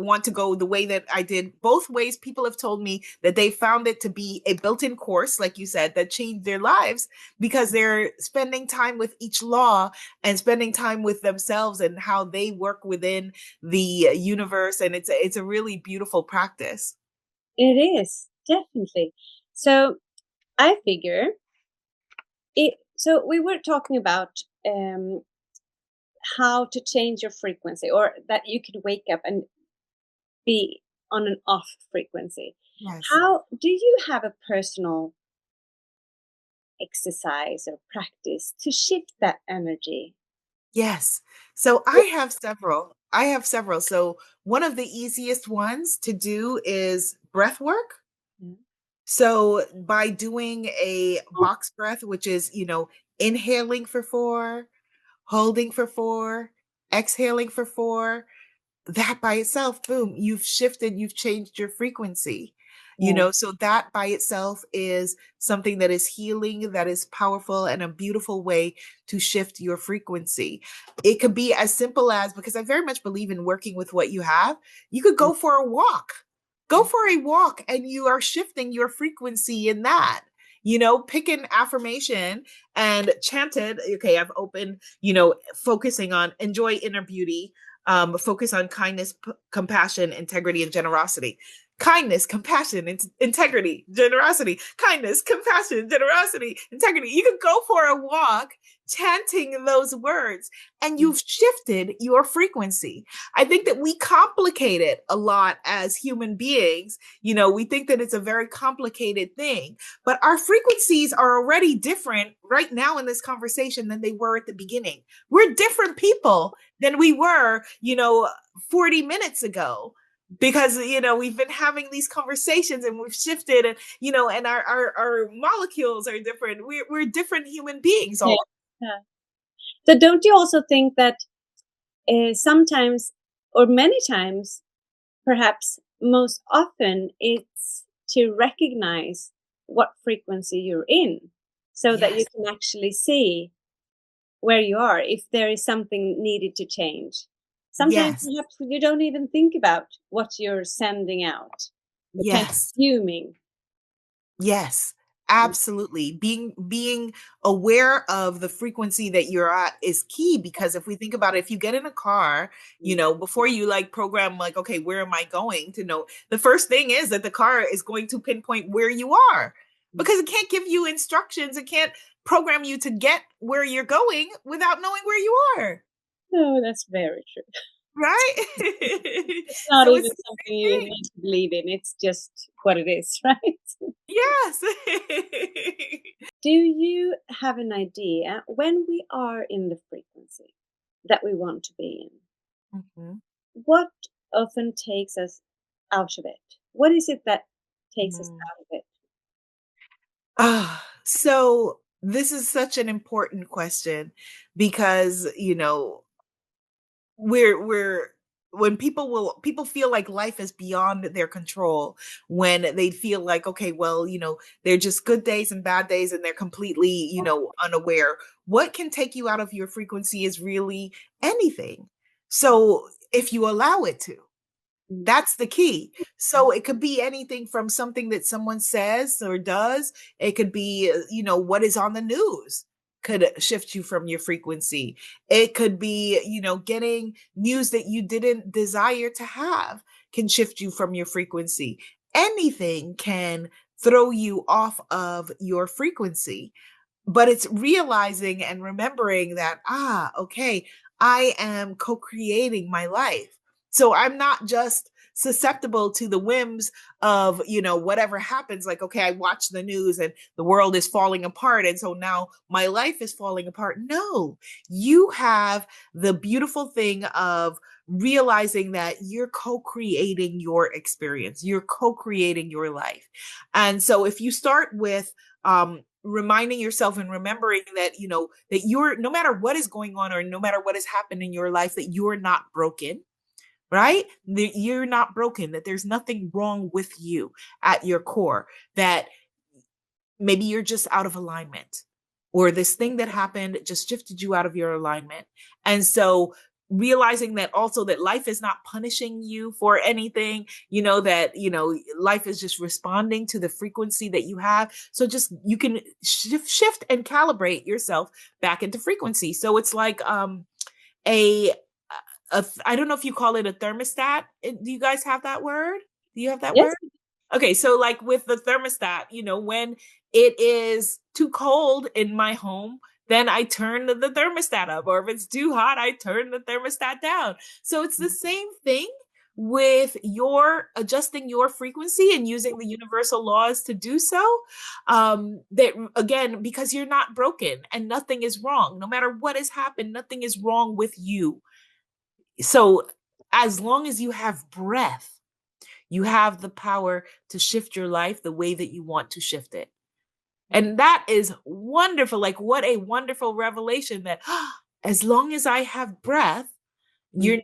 Speaker 2: want to go the way that I did, both ways, people have told me that they found it to be a built-in course, like you said, that changed their lives, because they're spending time with each law and spending time with themselves and how they work within the universe, and it's a really beautiful practice.
Speaker 1: It is, definitely. So I figure it. So we were talking about how to change your frequency, or that you can wake up and be on an off frequency.
Speaker 2: Yes.
Speaker 1: How do you have a personal exercise or practice to shift that energy?
Speaker 2: Yes. So I have several. I have several. So one of the easiest ones to do is breath work.
Speaker 1: Yeah.
Speaker 2: So by doing a box breath, which is, inhaling for 4, holding for 4, exhaling for 4, that by itself, boom, you've changed your frequency.
Speaker 1: Yeah.
Speaker 2: So that by itself is something that is healing, that is powerful, and a beautiful way to shift your frequency. It could be as simple as, because I very much believe in working with what you have, you could go for a walk. Go for a walk, and you are shifting your frequency in that. Pick an affirmation and chant it. Okay, I've opened, focusing on enjoy inner beauty, focus on kindness, compassion, integrity, and generosity. Kindness, compassion, integrity, generosity. Kindness, compassion, generosity, integrity. You could go for a walk chanting those words, and you've shifted your frequency. I think that we complicate it a lot as human beings. We think that it's a very complicated thing, but our frequencies are already different right now in this conversation than they were at the beginning. We're different people than we were, 40 minutes ago, because, we've been having these conversations and we've shifted, and, and our molecules are different. We're different human beings
Speaker 1: Yeah.
Speaker 2: all.
Speaker 1: Yeah. So don't you also think that sometimes, or many times, perhaps most often, it's to recognize what frequency you're in, so that you
Speaker 2: Yes.
Speaker 1: can actually see where you are, if there is something needed to change. Sometimes
Speaker 2: Yes.
Speaker 1: perhaps you don't even think about what you're sending out, but kind of
Speaker 2: Yes.
Speaker 1: assuming.
Speaker 2: Yes, absolutely. Being aware of the frequency that you're at is key, because if we think about it, if you get in a car, before you like program, like, okay, where am I going to know? The first thing is that the car is going to pinpoint where you are, because it can't give you instructions. It can't program you to get where you're going without knowing where you are.
Speaker 1: No, that's very true.
Speaker 2: Right?
Speaker 1: It's not
Speaker 2: So
Speaker 1: even
Speaker 2: it's the
Speaker 1: something
Speaker 2: same
Speaker 1: you
Speaker 2: thing.
Speaker 1: need to believe in. It's just what it is, right?
Speaker 2: Yes.
Speaker 1: Do you have an idea when we are in the frequency that we want to be in?
Speaker 2: Mhm.
Speaker 1: What often takes us out of it? What is it that takes us
Speaker 2: Mhm.
Speaker 1: out of it?
Speaker 2: So this is such an important question, because, we're when people feel like life is beyond their control, when they feel like, okay, well, they're just good days and bad days, and they're completely, unaware. What can take you out of your frequency is really anything. So if you allow it to,
Speaker 1: Mm,
Speaker 2: that's the key. So it could be anything from something that someone says or does. It could be, what is on the news could shift you from your frequency. It could be, getting news that you didn't desire to have can shift you from your frequency. Anything can throw you off of your frequency, but it's realizing and remembering that, okay, I am co-creating my life. So I'm not just susceptible to the whims of, whatever happens. Like, okay, I watch the news and the world is falling apart, and so now my life is falling apart. No, you have the beautiful thing of realizing that you're co-creating your experience, you're co-creating your life. And so if you start with reminding yourself and remembering that, that you're, no matter what is going on, or no matter what has happened in your life, that you're not broken, right? That you're not broken, that there's nothing wrong with you at your core, that maybe you're just out of alignment, or this thing that happened just shifted you out of your alignment. And so realizing that also that life is not punishing you for anything, that, life is just responding to the frequency that you have. So just you can shift and calibrate yourself back into frequency. So it's like a, I don't know if you call it a thermostat. Do you guys have that word? Do you have that
Speaker 1: Yes.
Speaker 2: word? Okay, so like with the thermostat, when it is too cold in my home, then I turn the thermostat up. Or if it's too hot, I turn the thermostat down. So it's the same thing with your adjusting your frequency and using the universal laws to do so. That again, because you're not broken and nothing is wrong. No matter what has happened, nothing is wrong with you. So as long as you have breath, you have the power to shift your life the way that you want to shift it. And that is wonderful. Like, what a wonderful revelation that as long as I have breath, you're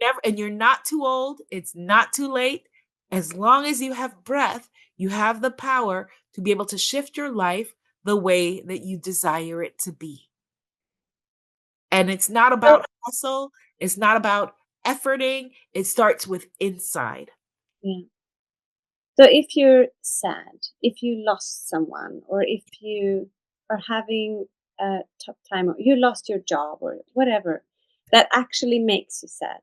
Speaker 2: not too old. It's not too late. As long as you have breath, you have the power to be able to shift your life the way that you desire it to be. And it's not
Speaker 1: So,
Speaker 2: about hustle. It's not about efforting. It starts with inside.
Speaker 1: yeah. So if you're sad, if you lost someone, or if you are having a tough time, or you lost your job, or whatever, that actually makes you sad.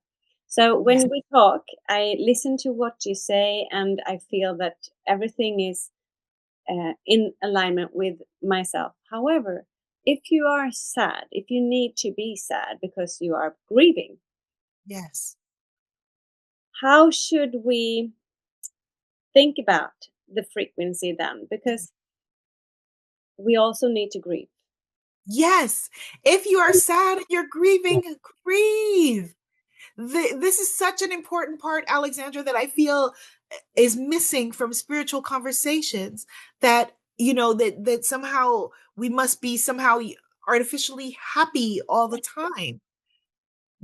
Speaker 1: So
Speaker 2: Yes.
Speaker 1: when we talk, I listen to what you say, and I feel that everything is in alignment with myself. However, if you are sad, if you need to be sad because you are grieving,
Speaker 2: Yes.
Speaker 1: how should we think about the frequency then? Because we also need to grieve.
Speaker 2: Yes. If you are sad and you're grieving, grieve. This is such an important part, Alexandra, that I feel is missing from spiritual conversations, that, that somehow we must be somehow artificially happy all the time.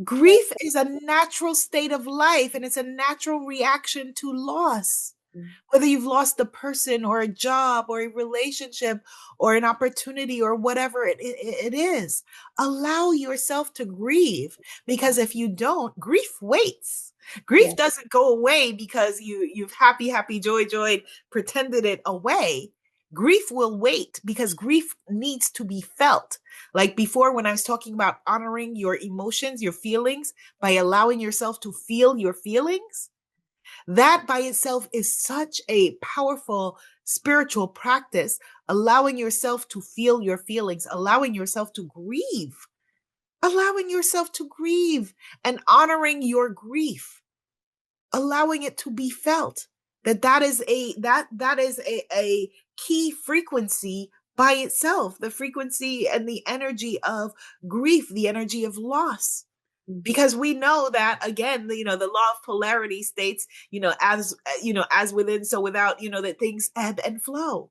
Speaker 2: Grief is a natural state of life, and it's a natural reaction to loss. Whether you've lost a person or a job or a relationship or an opportunity or whatever it is, allow yourself to grieve, because if you don't, grief waits. Grief
Speaker 1: Yeah.
Speaker 2: doesn't go away because you've happy joy pretended it away. Grief will wait because grief needs to be felt. Like before, when I was talking about honoring your emotions, your feelings, by allowing yourself to feel your feelings, that by itself is such a powerful spiritual practice, allowing yourself to feel your feelings, allowing yourself to grieve and honoring your grief, allowing it to be felt. That is a key frequency by itself, the frequency and the energy of grief, the energy of loss. Because we know that, again, the law of polarity states, as within so without, that things ebb and flow.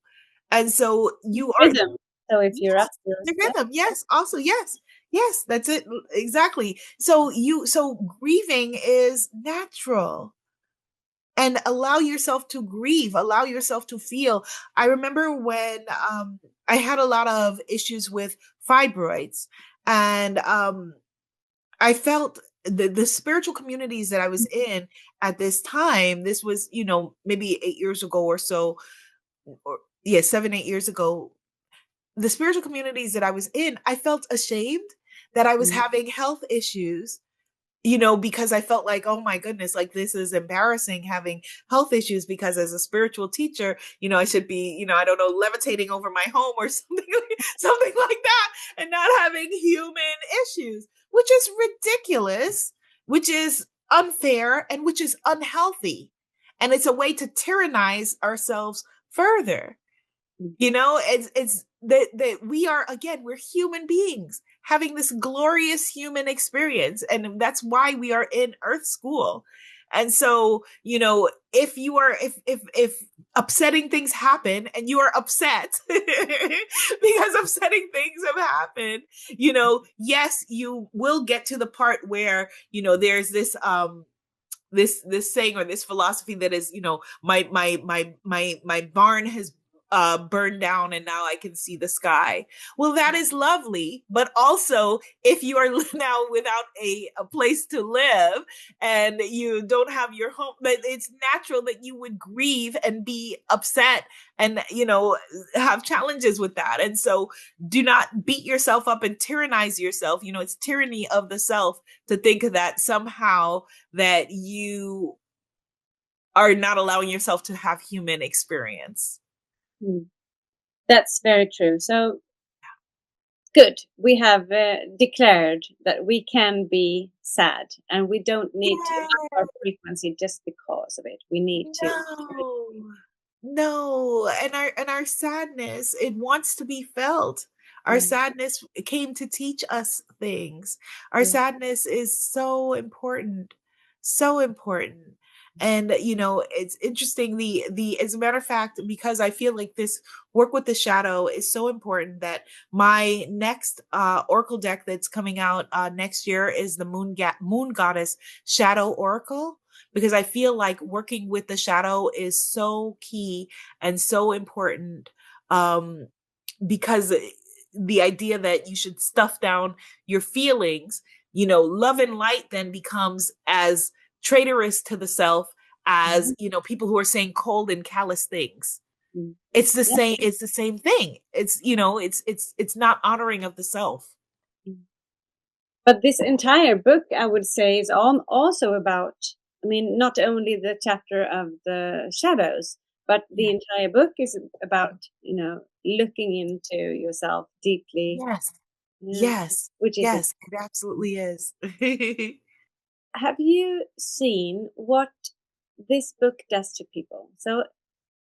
Speaker 2: And so you are,
Speaker 1: Rhythm. So if you're
Speaker 2: yes,
Speaker 1: up, you're
Speaker 2: the
Speaker 1: down.
Speaker 2: rhythm, yes, also, yes, that's it, exactly. So grieving is natural, and allow yourself to grieve, allow yourself to feel. I remember when I had a lot of issues with fibroids, and I felt the spiritual communities that I was in at this time, this was, maybe 8 years ago or so, or yeah, 7, 8 years ago, the spiritual communities that I was in, I felt ashamed that I was having health issues, because I felt like, oh my goodness, like this is embarrassing having health issues, because as a spiritual teacher, I should be, I don't know, levitating over my home or something like that, and not having human issues, which is ridiculous, which is unfair, and which is unhealthy. And it's a way to tyrannize ourselves further. It's that we are, again, we're human beings having this glorious human experience, and that's why we are in earth school. And so, if you are, if upsetting things happen and you are upset because upsetting things have happened, yes, you will get to the part where, there's this saying or this philosophy that is, my barn has burned down and now I can see the sky. Well, that is lovely. But also, if you are now without a place to live and you don't have your home, but it's natural that you would grieve and be upset and, have challenges with that. And so do not beat yourself up and tyrannize yourself. It's tyranny of the self to think that somehow that you are not allowing yourself to have human experience.
Speaker 1: That's very true. So good. We have declared that we can be sad and we don't need to up our frequency just because of it. We need to.
Speaker 2: No. And our sadness, it wants to be felt. Our sadness came to teach us things. Our sadness is so important. So important. And it's interesting, the as a matter of fact, because I feel like this work with the shadow is so important, that my next oracle deck that's coming out next year is the moon goddess shadow oracle, because I feel like working with the shadow is so key and so important, because the idea that you should stuff down your feelings, love and light then becomes as traitorous to the self as people who are saying cold and callous things. It's the same. It's the same thing. It's it's not honoring of the self.
Speaker 1: But this entire book, I would say, is also about, I mean, not only the chapter of the shadows, but the entire book is about, looking into yourself deeply.
Speaker 2: Yes.
Speaker 1: Yeah.
Speaker 2: Yes.
Speaker 1: Which is
Speaker 2: Yes, it absolutely is.
Speaker 1: Have you seen what this book does to people? So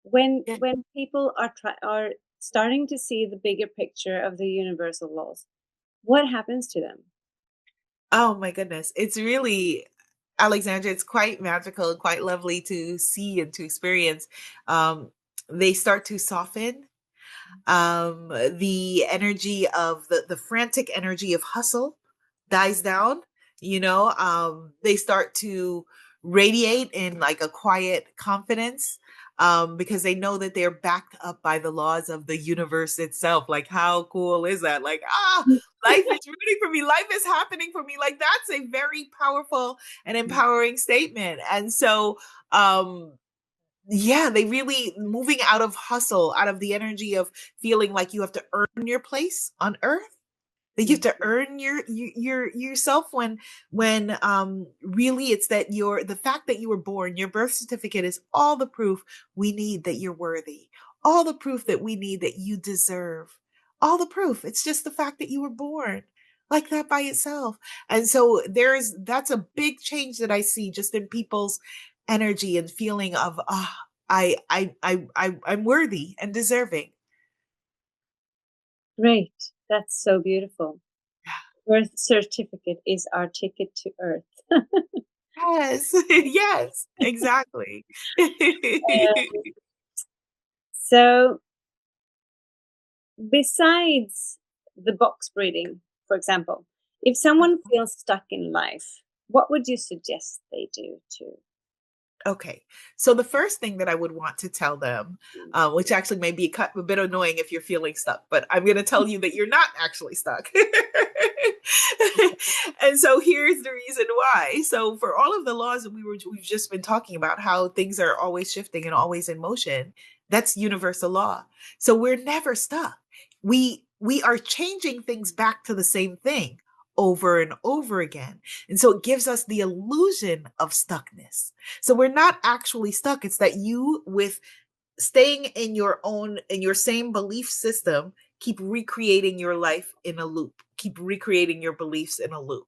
Speaker 1: when people are starting to see the bigger picture of the universal laws, what happens to them?
Speaker 2: Oh my goodness. It's really, Alexandra, it's quite magical, quite lovely to see and to experience. They start to soften. The energy of the frantic energy of hustle dies down. They start to radiate in like a quiet confidence, because they know that they're backed up by the laws of the universe itself. Like, how cool is that? Like, life is rooting for me, life is happening for me. Like, that's a very powerful and empowering statement. And so yeah, they really moving out of hustle, out of the energy of feeling like you have to earn your place on earth, that you have to earn yourself, when really it's that the fact that you were born, your birth certificate is all the proof we need that you're worthy, all the proof that we need that you deserve, all the proof. It's just the fact that you were born like that by itself. And so that's a big change that I see just in people's energy and feeling of I'm worthy and deserving.
Speaker 1: Great. That's so beautiful. Birth certificate is our ticket to Earth.
Speaker 2: Yes, yes, exactly.
Speaker 1: So, besides the box breeding, for example, if someone feels stuck in life, what would you suggest they do to?
Speaker 2: Okay, so the first thing that I would want to tell them, which actually may be a bit annoying if you're feeling stuck, but I'm going to tell you that you're not actually stuck. And so here's the reason why. So for all of the laws that we've just been talking about, how things are always shifting and always in motion, that's universal law. So we're never stuck. We are changing things back to the same thing over and over again. And so it gives us the illusion of stuckness. So we're not actually stuck. It's that you, with staying in your same belief system, keep recreating your life in a loop, keep recreating your beliefs in a loop.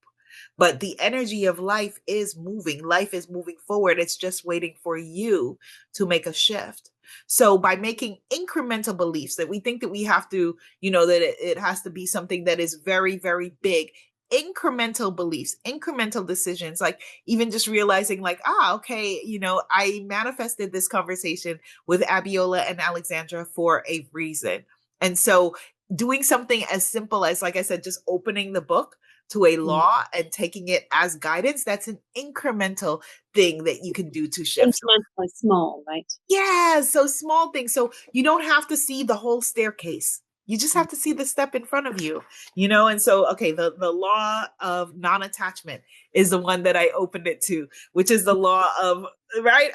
Speaker 2: But the energy of life is moving. Life is moving forward. It's just waiting for you to make a shift. So by making incremental beliefs that we think that we have to, that it has to be something that is very, very big, incremental beliefs, incremental decisions, like even just realizing like, okay, I manifested this conversation with Abiola and Alexandra for a reason. And so doing something as simple as, like I said, just opening the book, to a law and taking it as guidance, that's an incremental thing that you can do to shift.
Speaker 1: Incrementally small, right?
Speaker 2: Yeah, so small things. So you don't have to see the whole staircase. You just have to see the step in front of you, And so, okay, the law of non-attachment is the one that I opened it to, which is the law of, right,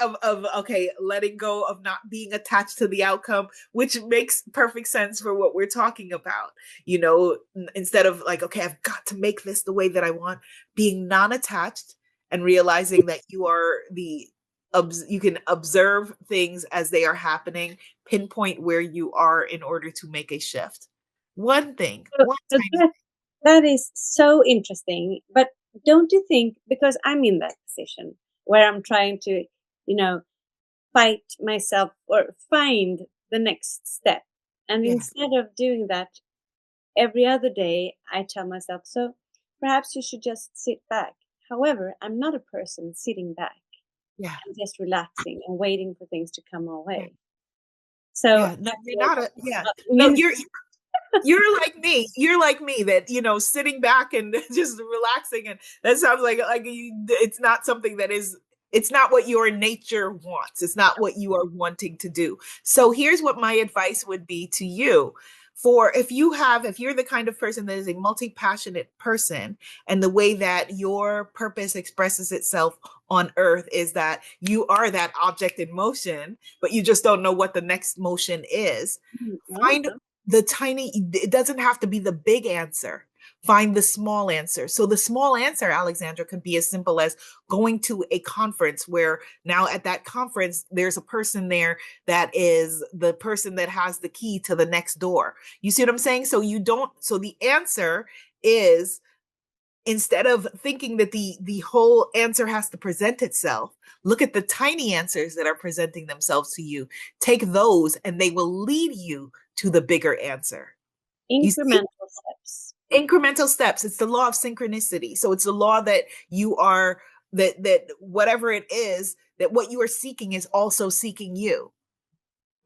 Speaker 2: okay, letting go of not being attached to the outcome, which makes perfect sense for what we're talking about. Instead of like, okay, I've got to make this the way that I want, being non-attached and realizing that you can observe things as they are happening, pinpoint where you are in order to make a shift. One thing,
Speaker 1: So,
Speaker 2: one
Speaker 1: so
Speaker 2: tiny thing.
Speaker 1: that is so interesting. But don't you think, because I'm in that position where I'm trying to, fight myself or find the next step. And
Speaker 2: Yeah,
Speaker 1: instead of doing that every other day, I tell myself, so perhaps you should just sit back. However, I'm not a person sitting back.
Speaker 2: yeah,
Speaker 1: I'm just relaxing and waiting for things to come our
Speaker 2: yeah,
Speaker 1: way. So
Speaker 2: yeah. No,
Speaker 1: I
Speaker 2: you're
Speaker 1: feel
Speaker 2: not yeah. No,
Speaker 1: like
Speaker 2: you're like me. You're like me that, sitting back and just relaxing. And that sounds like it's not something that is, it's not what your nature wants. It's not what you are wanting to do. So here's what my advice would be to you. For if you're the kind of person that is a multi-passionate person, and the way that your purpose expresses itself on earth is that you are that object in motion, but you just don't know what the next motion is. Find it doesn't have to be the big answer. Find the small answer. So the small answer, Alexandra, could be as simple as going to a conference where now at that conference, there's a person there that is the person that has the key to the next door. You see what I'm saying? So the answer is, instead of thinking that the whole answer has to present itself, look at the tiny answers that are presenting themselves to you. Take those and they will lead you to the bigger answer. You see?
Speaker 1: incremental steps.
Speaker 2: Incremental steps. It's the law of synchronicity. So it's the law that you are, that whatever it is, that what you are seeking is also seeking you.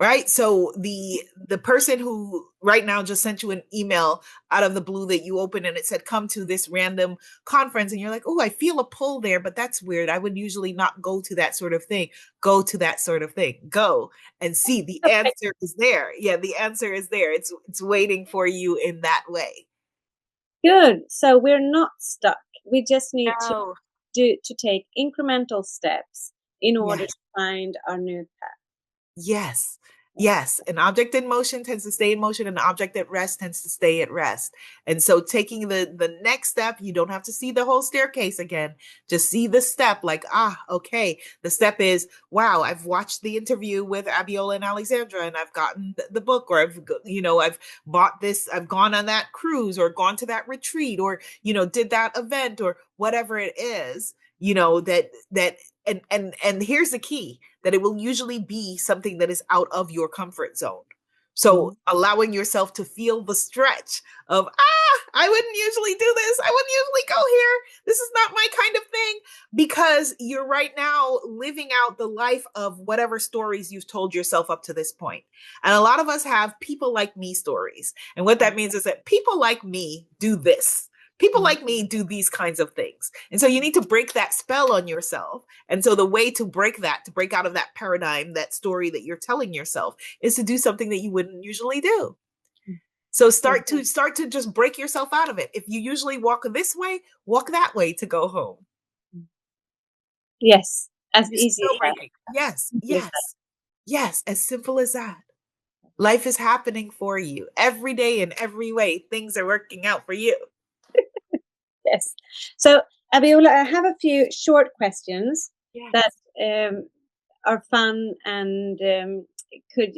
Speaker 2: Right. So the person who right now just sent you an email out of the blue that you opened and it said, come to this random conference. And you're like, oh, I feel a pull there, but that's weird. I would usually not go to that sort of thing. Go to that sort of thing. Go and see, the
Speaker 1: Okay,
Speaker 2: answer is there. Yeah, the answer is there. It's waiting for you in that way.
Speaker 1: good. So we're not stuck. We just need to
Speaker 2: No.
Speaker 1: take incremental steps in order
Speaker 2: Yes.
Speaker 1: to find our new path.
Speaker 2: Yes. Yes. An object in motion tends to stay in motion, and an object at rest tends to stay at rest. And so taking the next step, you don't have to see the whole staircase again. Just see the step like, okay. The step is, wow, I've watched the interview with Abiola and Alexandra, and I've gotten the book, or I've bought this, I've gone on that cruise, or gone to that retreat, or, did that event, or whatever it is, that and here's the key, that it will usually be something that is out of your comfort zone. So allowing yourself to feel the stretch of, I wouldn't usually do this. I wouldn't usually go here. This is not my kind of thing, because you're right now living out the life of whatever stories you've told yourself up to this point. And a lot of us have people like me stories. And what that means is that people like me do this. People like me do these kinds of things. And so you need to break that spell on yourself. And so the way to break that, to break out of that paradigm, that story that you're telling yourself, is to do something that you wouldn't usually do. So start to just break yourself out of it. If you usually walk this way, walk that way to go home.
Speaker 1: Yes, as
Speaker 2: You're
Speaker 1: easy
Speaker 2: still
Speaker 1: as that.
Speaker 2: breaking. Yes,
Speaker 1: Simple as that.
Speaker 2: yes, yes, as simple as that. Life is happening for you every day in every way. Things are working out for you.
Speaker 1: Yes. So, Abiola, I have a few short questions
Speaker 2: Yes.
Speaker 1: that are fun and could,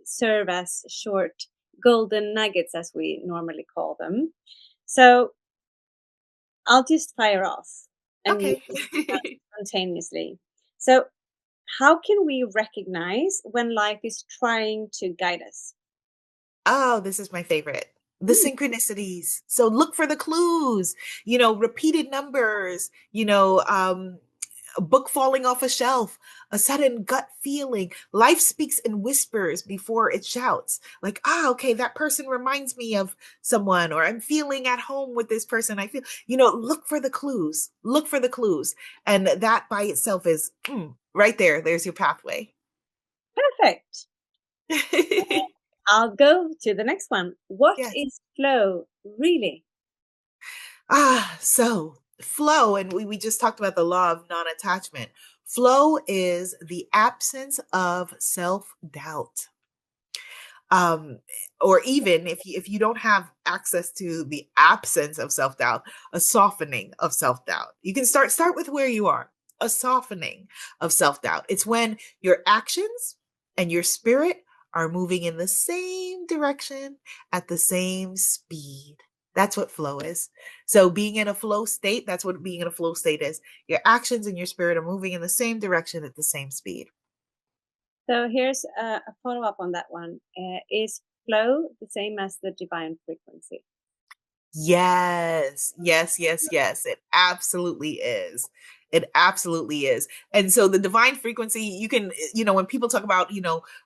Speaker 1: serve as short golden nuggets, as we normally call them. So, I'll just fire off and you
Speaker 2: Okay.
Speaker 1: respond spontaneously. So, how can we recognize when life is trying to guide us?
Speaker 2: Oh, this is my favorite. The synchronicities. So look for the clues, repeated numbers, a book falling off a shelf, a sudden gut feeling. Life speaks in whispers before it shouts. Like, okay, that person reminds me of someone, or I'm feeling at home with this person. I feel, look for the clues. Look for the clues. And that by itself is right there. There's your pathway.
Speaker 1: Perfect. I'll go to the next one. What
Speaker 2: Yes.
Speaker 1: is flow, really?
Speaker 2: So flow, and we just talked about the law of non-attachment. Flow is the absence of self-doubt. Or even if you don't have access to the absence of self-doubt, a softening of self-doubt. You can start with where you are. A softening of self-doubt. It's when your actions and your spirit are moving in the same direction at the same speed. That's what flow is. So being in a flow state, that's what being in a flow state is. Your actions and your spirit are moving in the same direction at the same speed.
Speaker 1: So here's a follow-up on that one. Is flow the same as the divine frequency?
Speaker 2: Yes, yes, yes, yes. It absolutely is. It absolutely is. And so the divine frequency, you can, when people talk about,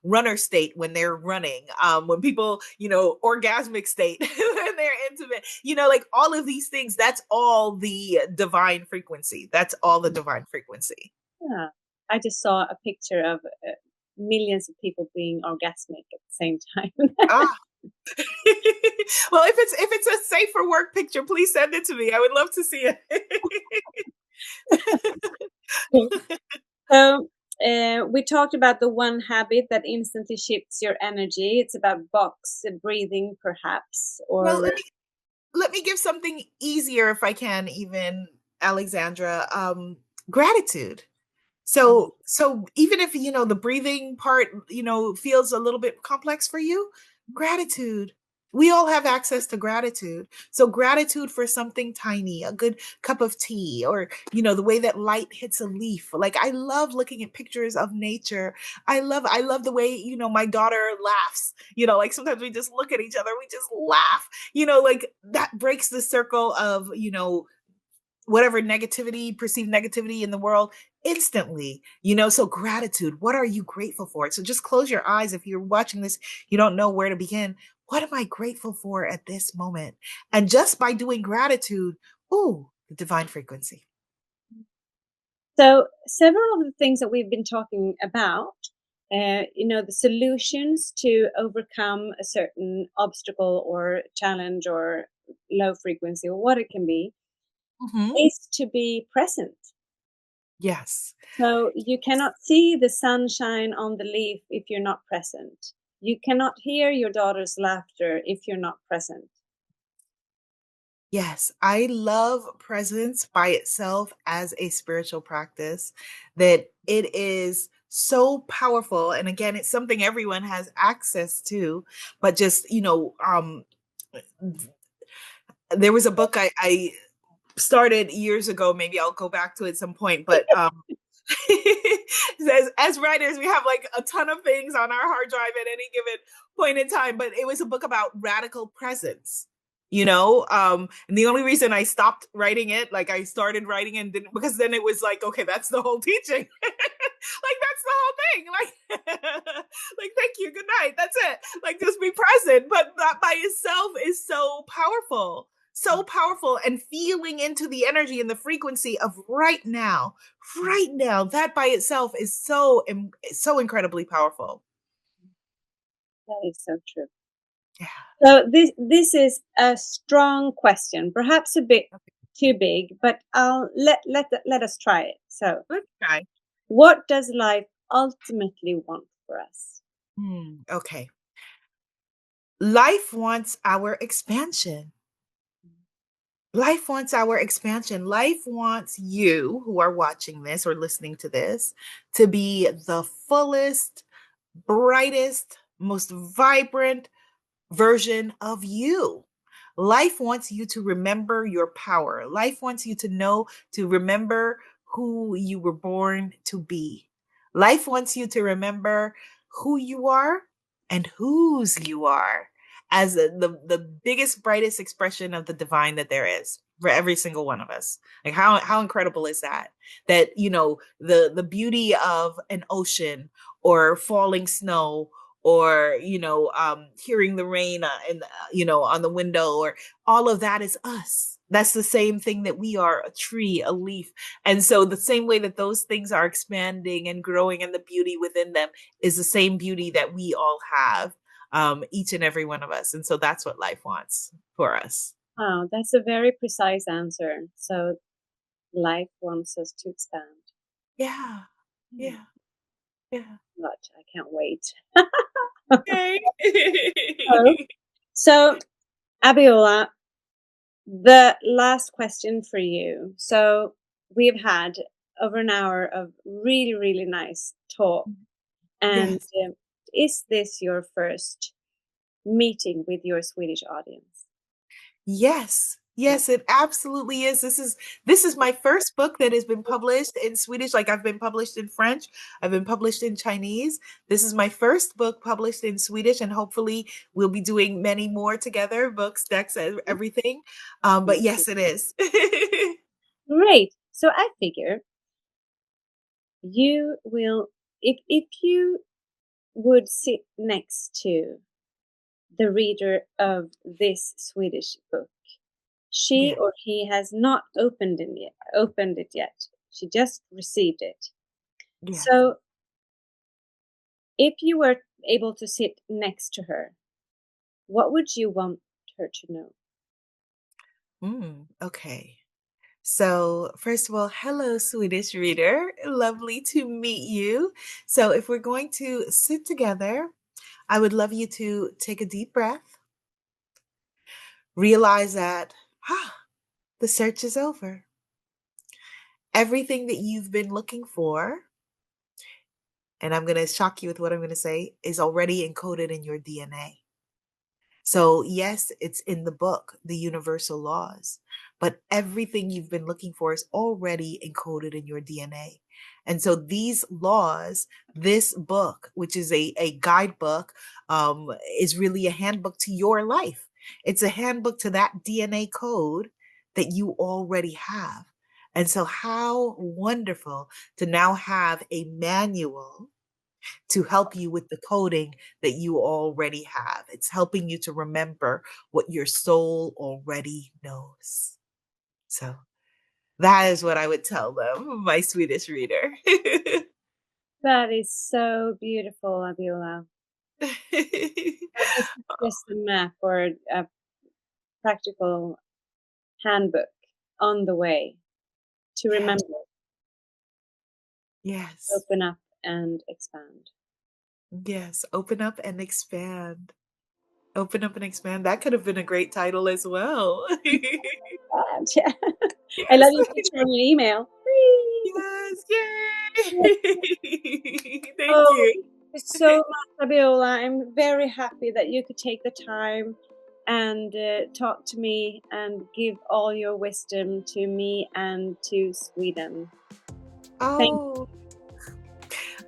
Speaker 2: runner state when they're running, when people, orgasmic state when they're intimate, like all of these things, that's all the divine frequency. That's all the divine frequency.
Speaker 1: Yeah. I just saw a picture of millions of people being orgasmic at the same time.
Speaker 2: Ah. Well, if it's a safe for work picture, please send it to me. I would love to see it.
Speaker 1: So we talked about the one habit that instantly shifts your energy. It's about box breathing, perhaps,
Speaker 2: Well,
Speaker 1: or
Speaker 2: let me give something easier if I can, even, Alexandra. Gratitude. So even if the breathing part feels a little bit complex for you, gratitude. We all have access to gratitude. So gratitude for something tiny, a good cup of tea, or the way that light hits a leaf. Like, I love looking at pictures of nature. I love the way my daughter laughs. Like sometimes we just look at each other, we just laugh. Like that breaks the circle of whatever negativity, perceived negativity in the world instantly. So gratitude. What are you grateful for? So just close your eyes. If you're watching this, you don't know where to begin. What am I grateful for at this moment? And just by doing gratitude, the divine frequency.
Speaker 1: so several of the things that we've been talking about, the solutions to overcome a certain obstacle or challenge or low frequency or what it can be,
Speaker 2: Mm-hmm.
Speaker 1: is to be present.
Speaker 2: Yes.
Speaker 1: So you cannot see the sunshine on the leaf if you're not present. You cannot hear your daughter's laughter if you're not present.
Speaker 2: Yes, I love presence by itself as a spiritual practice, that it is so powerful. And again, it's something everyone has access to, but just, there was a book I started years ago. Maybe I'll go back to it at some point, but as writers, we have like a ton of things on our hard drive at any given point in time. But it was a book about radical presence. And the only reason I stopped writing it, like I started writing and didn't, because then it was like, okay, that's the whole teaching. Like that's the whole thing. Like, like thank you, good night. That's it. Like just be present. But that by itself is so powerful. So powerful, and feeling into the energy and the frequency of right now, that by itself is so incredibly powerful.
Speaker 1: That is so true.
Speaker 2: Yeah.
Speaker 1: So this is a strong question, perhaps a bit too big, but I'll let us try it. So,
Speaker 2: Let's try.
Speaker 1: what does life ultimately want for us?
Speaker 2: Okay. Life wants our expansion. Life wants our expansion. Life wants you who are watching this or listening to this to be the fullest, brightest, most vibrant version of you. Life wants you to remember your power. Life wants you to know, to remember who you were born to be. Life wants you to remember who you are and whose you are. as the biggest, brightest expression of the divine that there is for every single one of us. Like how incredible is that? That, you know, the beauty of an ocean or falling snow or, you know, hearing the rain you know, on the window, or all of that is us. That's the same thing that we are: a tree, a leaf. And so the same way that those things are expanding and growing, and the beauty within them is the same beauty that we all have, each and every one of us. And so that's what life wants for us.
Speaker 1: Oh, that's a very precise answer. So life wants us to expand.
Speaker 2: Yeah.
Speaker 1: Hmm.
Speaker 2: Yeah. Yeah.
Speaker 1: But I can't wait.
Speaker 2: Okay.
Speaker 1: Oh, so, Abiola, the last question for you. So we've had over an hour of really, really nice talk. And
Speaker 2: Yes.
Speaker 1: is this your first meeting with your Swedish audience?
Speaker 2: Yes.
Speaker 1: Yeah.
Speaker 2: Yes, it absolutely is. This is my first book that has been published in Swedish. Like, I've been published in French, I've been published in Chinese. This is my first book published in Swedish, and hopefully we'll be doing many more together, books, decks, everything. But yes, it is.
Speaker 1: Great. So I figure you will, if you would sit next to the reader of this Swedish book, she
Speaker 2: Yeah.
Speaker 1: or he has not opened it yet. She just received it.
Speaker 2: Yes.
Speaker 1: So if you were able to sit next to her, what would you want her to know?
Speaker 2: Okay. So, first of all, hello, Swedish reader. Lovely to meet you. So, if we're going to sit together, I would love you to take a deep breath, realize that the search is over. Everything that you've been looking for, and I'm going to shock you with what I'm going to say, is already encoded in your DNA. So, yes, it's in the book, The Universal Laws, but everything you've been looking for is already encoded in your DNA. And so these laws, this book, which is a guidebook, is really a handbook to your life. It's a handbook to that DNA code that you already have. And so, how wonderful to now have a manual to help you with the coding that you already have. It's helping you to remember what your soul already knows. So that is what I would tell them, my Swedish reader.
Speaker 1: That is so beautiful, Abiola. That this is just a map or a practical handbook on the way to
Speaker 2: Yes,
Speaker 1: remember,
Speaker 2: yes,
Speaker 1: open up, and expand.
Speaker 2: yes. Open up and expand. Open up and expand. That could have been a great title as well.
Speaker 1: God, yeah. I love
Speaker 2: Yes.
Speaker 1: your picture on your email. Whee!
Speaker 2: Yes. Yay. Thank
Speaker 1: Oh,
Speaker 2: you.
Speaker 1: thank you so much, Abiola. I'm very happy that you could take the time and talk to me and give all your wisdom to me and to Sweden. Thank
Speaker 2: Oh,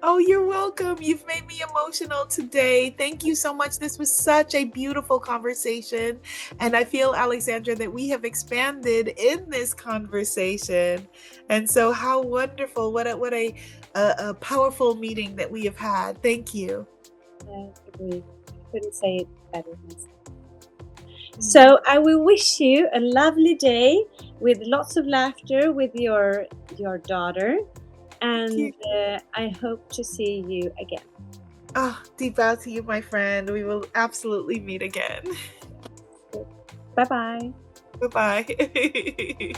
Speaker 2: oh, you're welcome. You've made me emotional today. Thank you so much. This was such a beautiful conversation. And I feel, Alexandra, that we have expanded in this conversation. And so, how wonderful. What a powerful meeting that we have had. Thank you.
Speaker 1: you. I agree. Couldn't say it better myself.
Speaker 2: Mm.
Speaker 1: So I will wish you a lovely day with lots of laughter with your daughter,
Speaker 2: Thank
Speaker 1: and
Speaker 2: you.
Speaker 1: I hope to see you again.
Speaker 2: Oh, deep bow to you, my friend. We will absolutely meet again.
Speaker 1: Bye bye.
Speaker 2: Bye bye.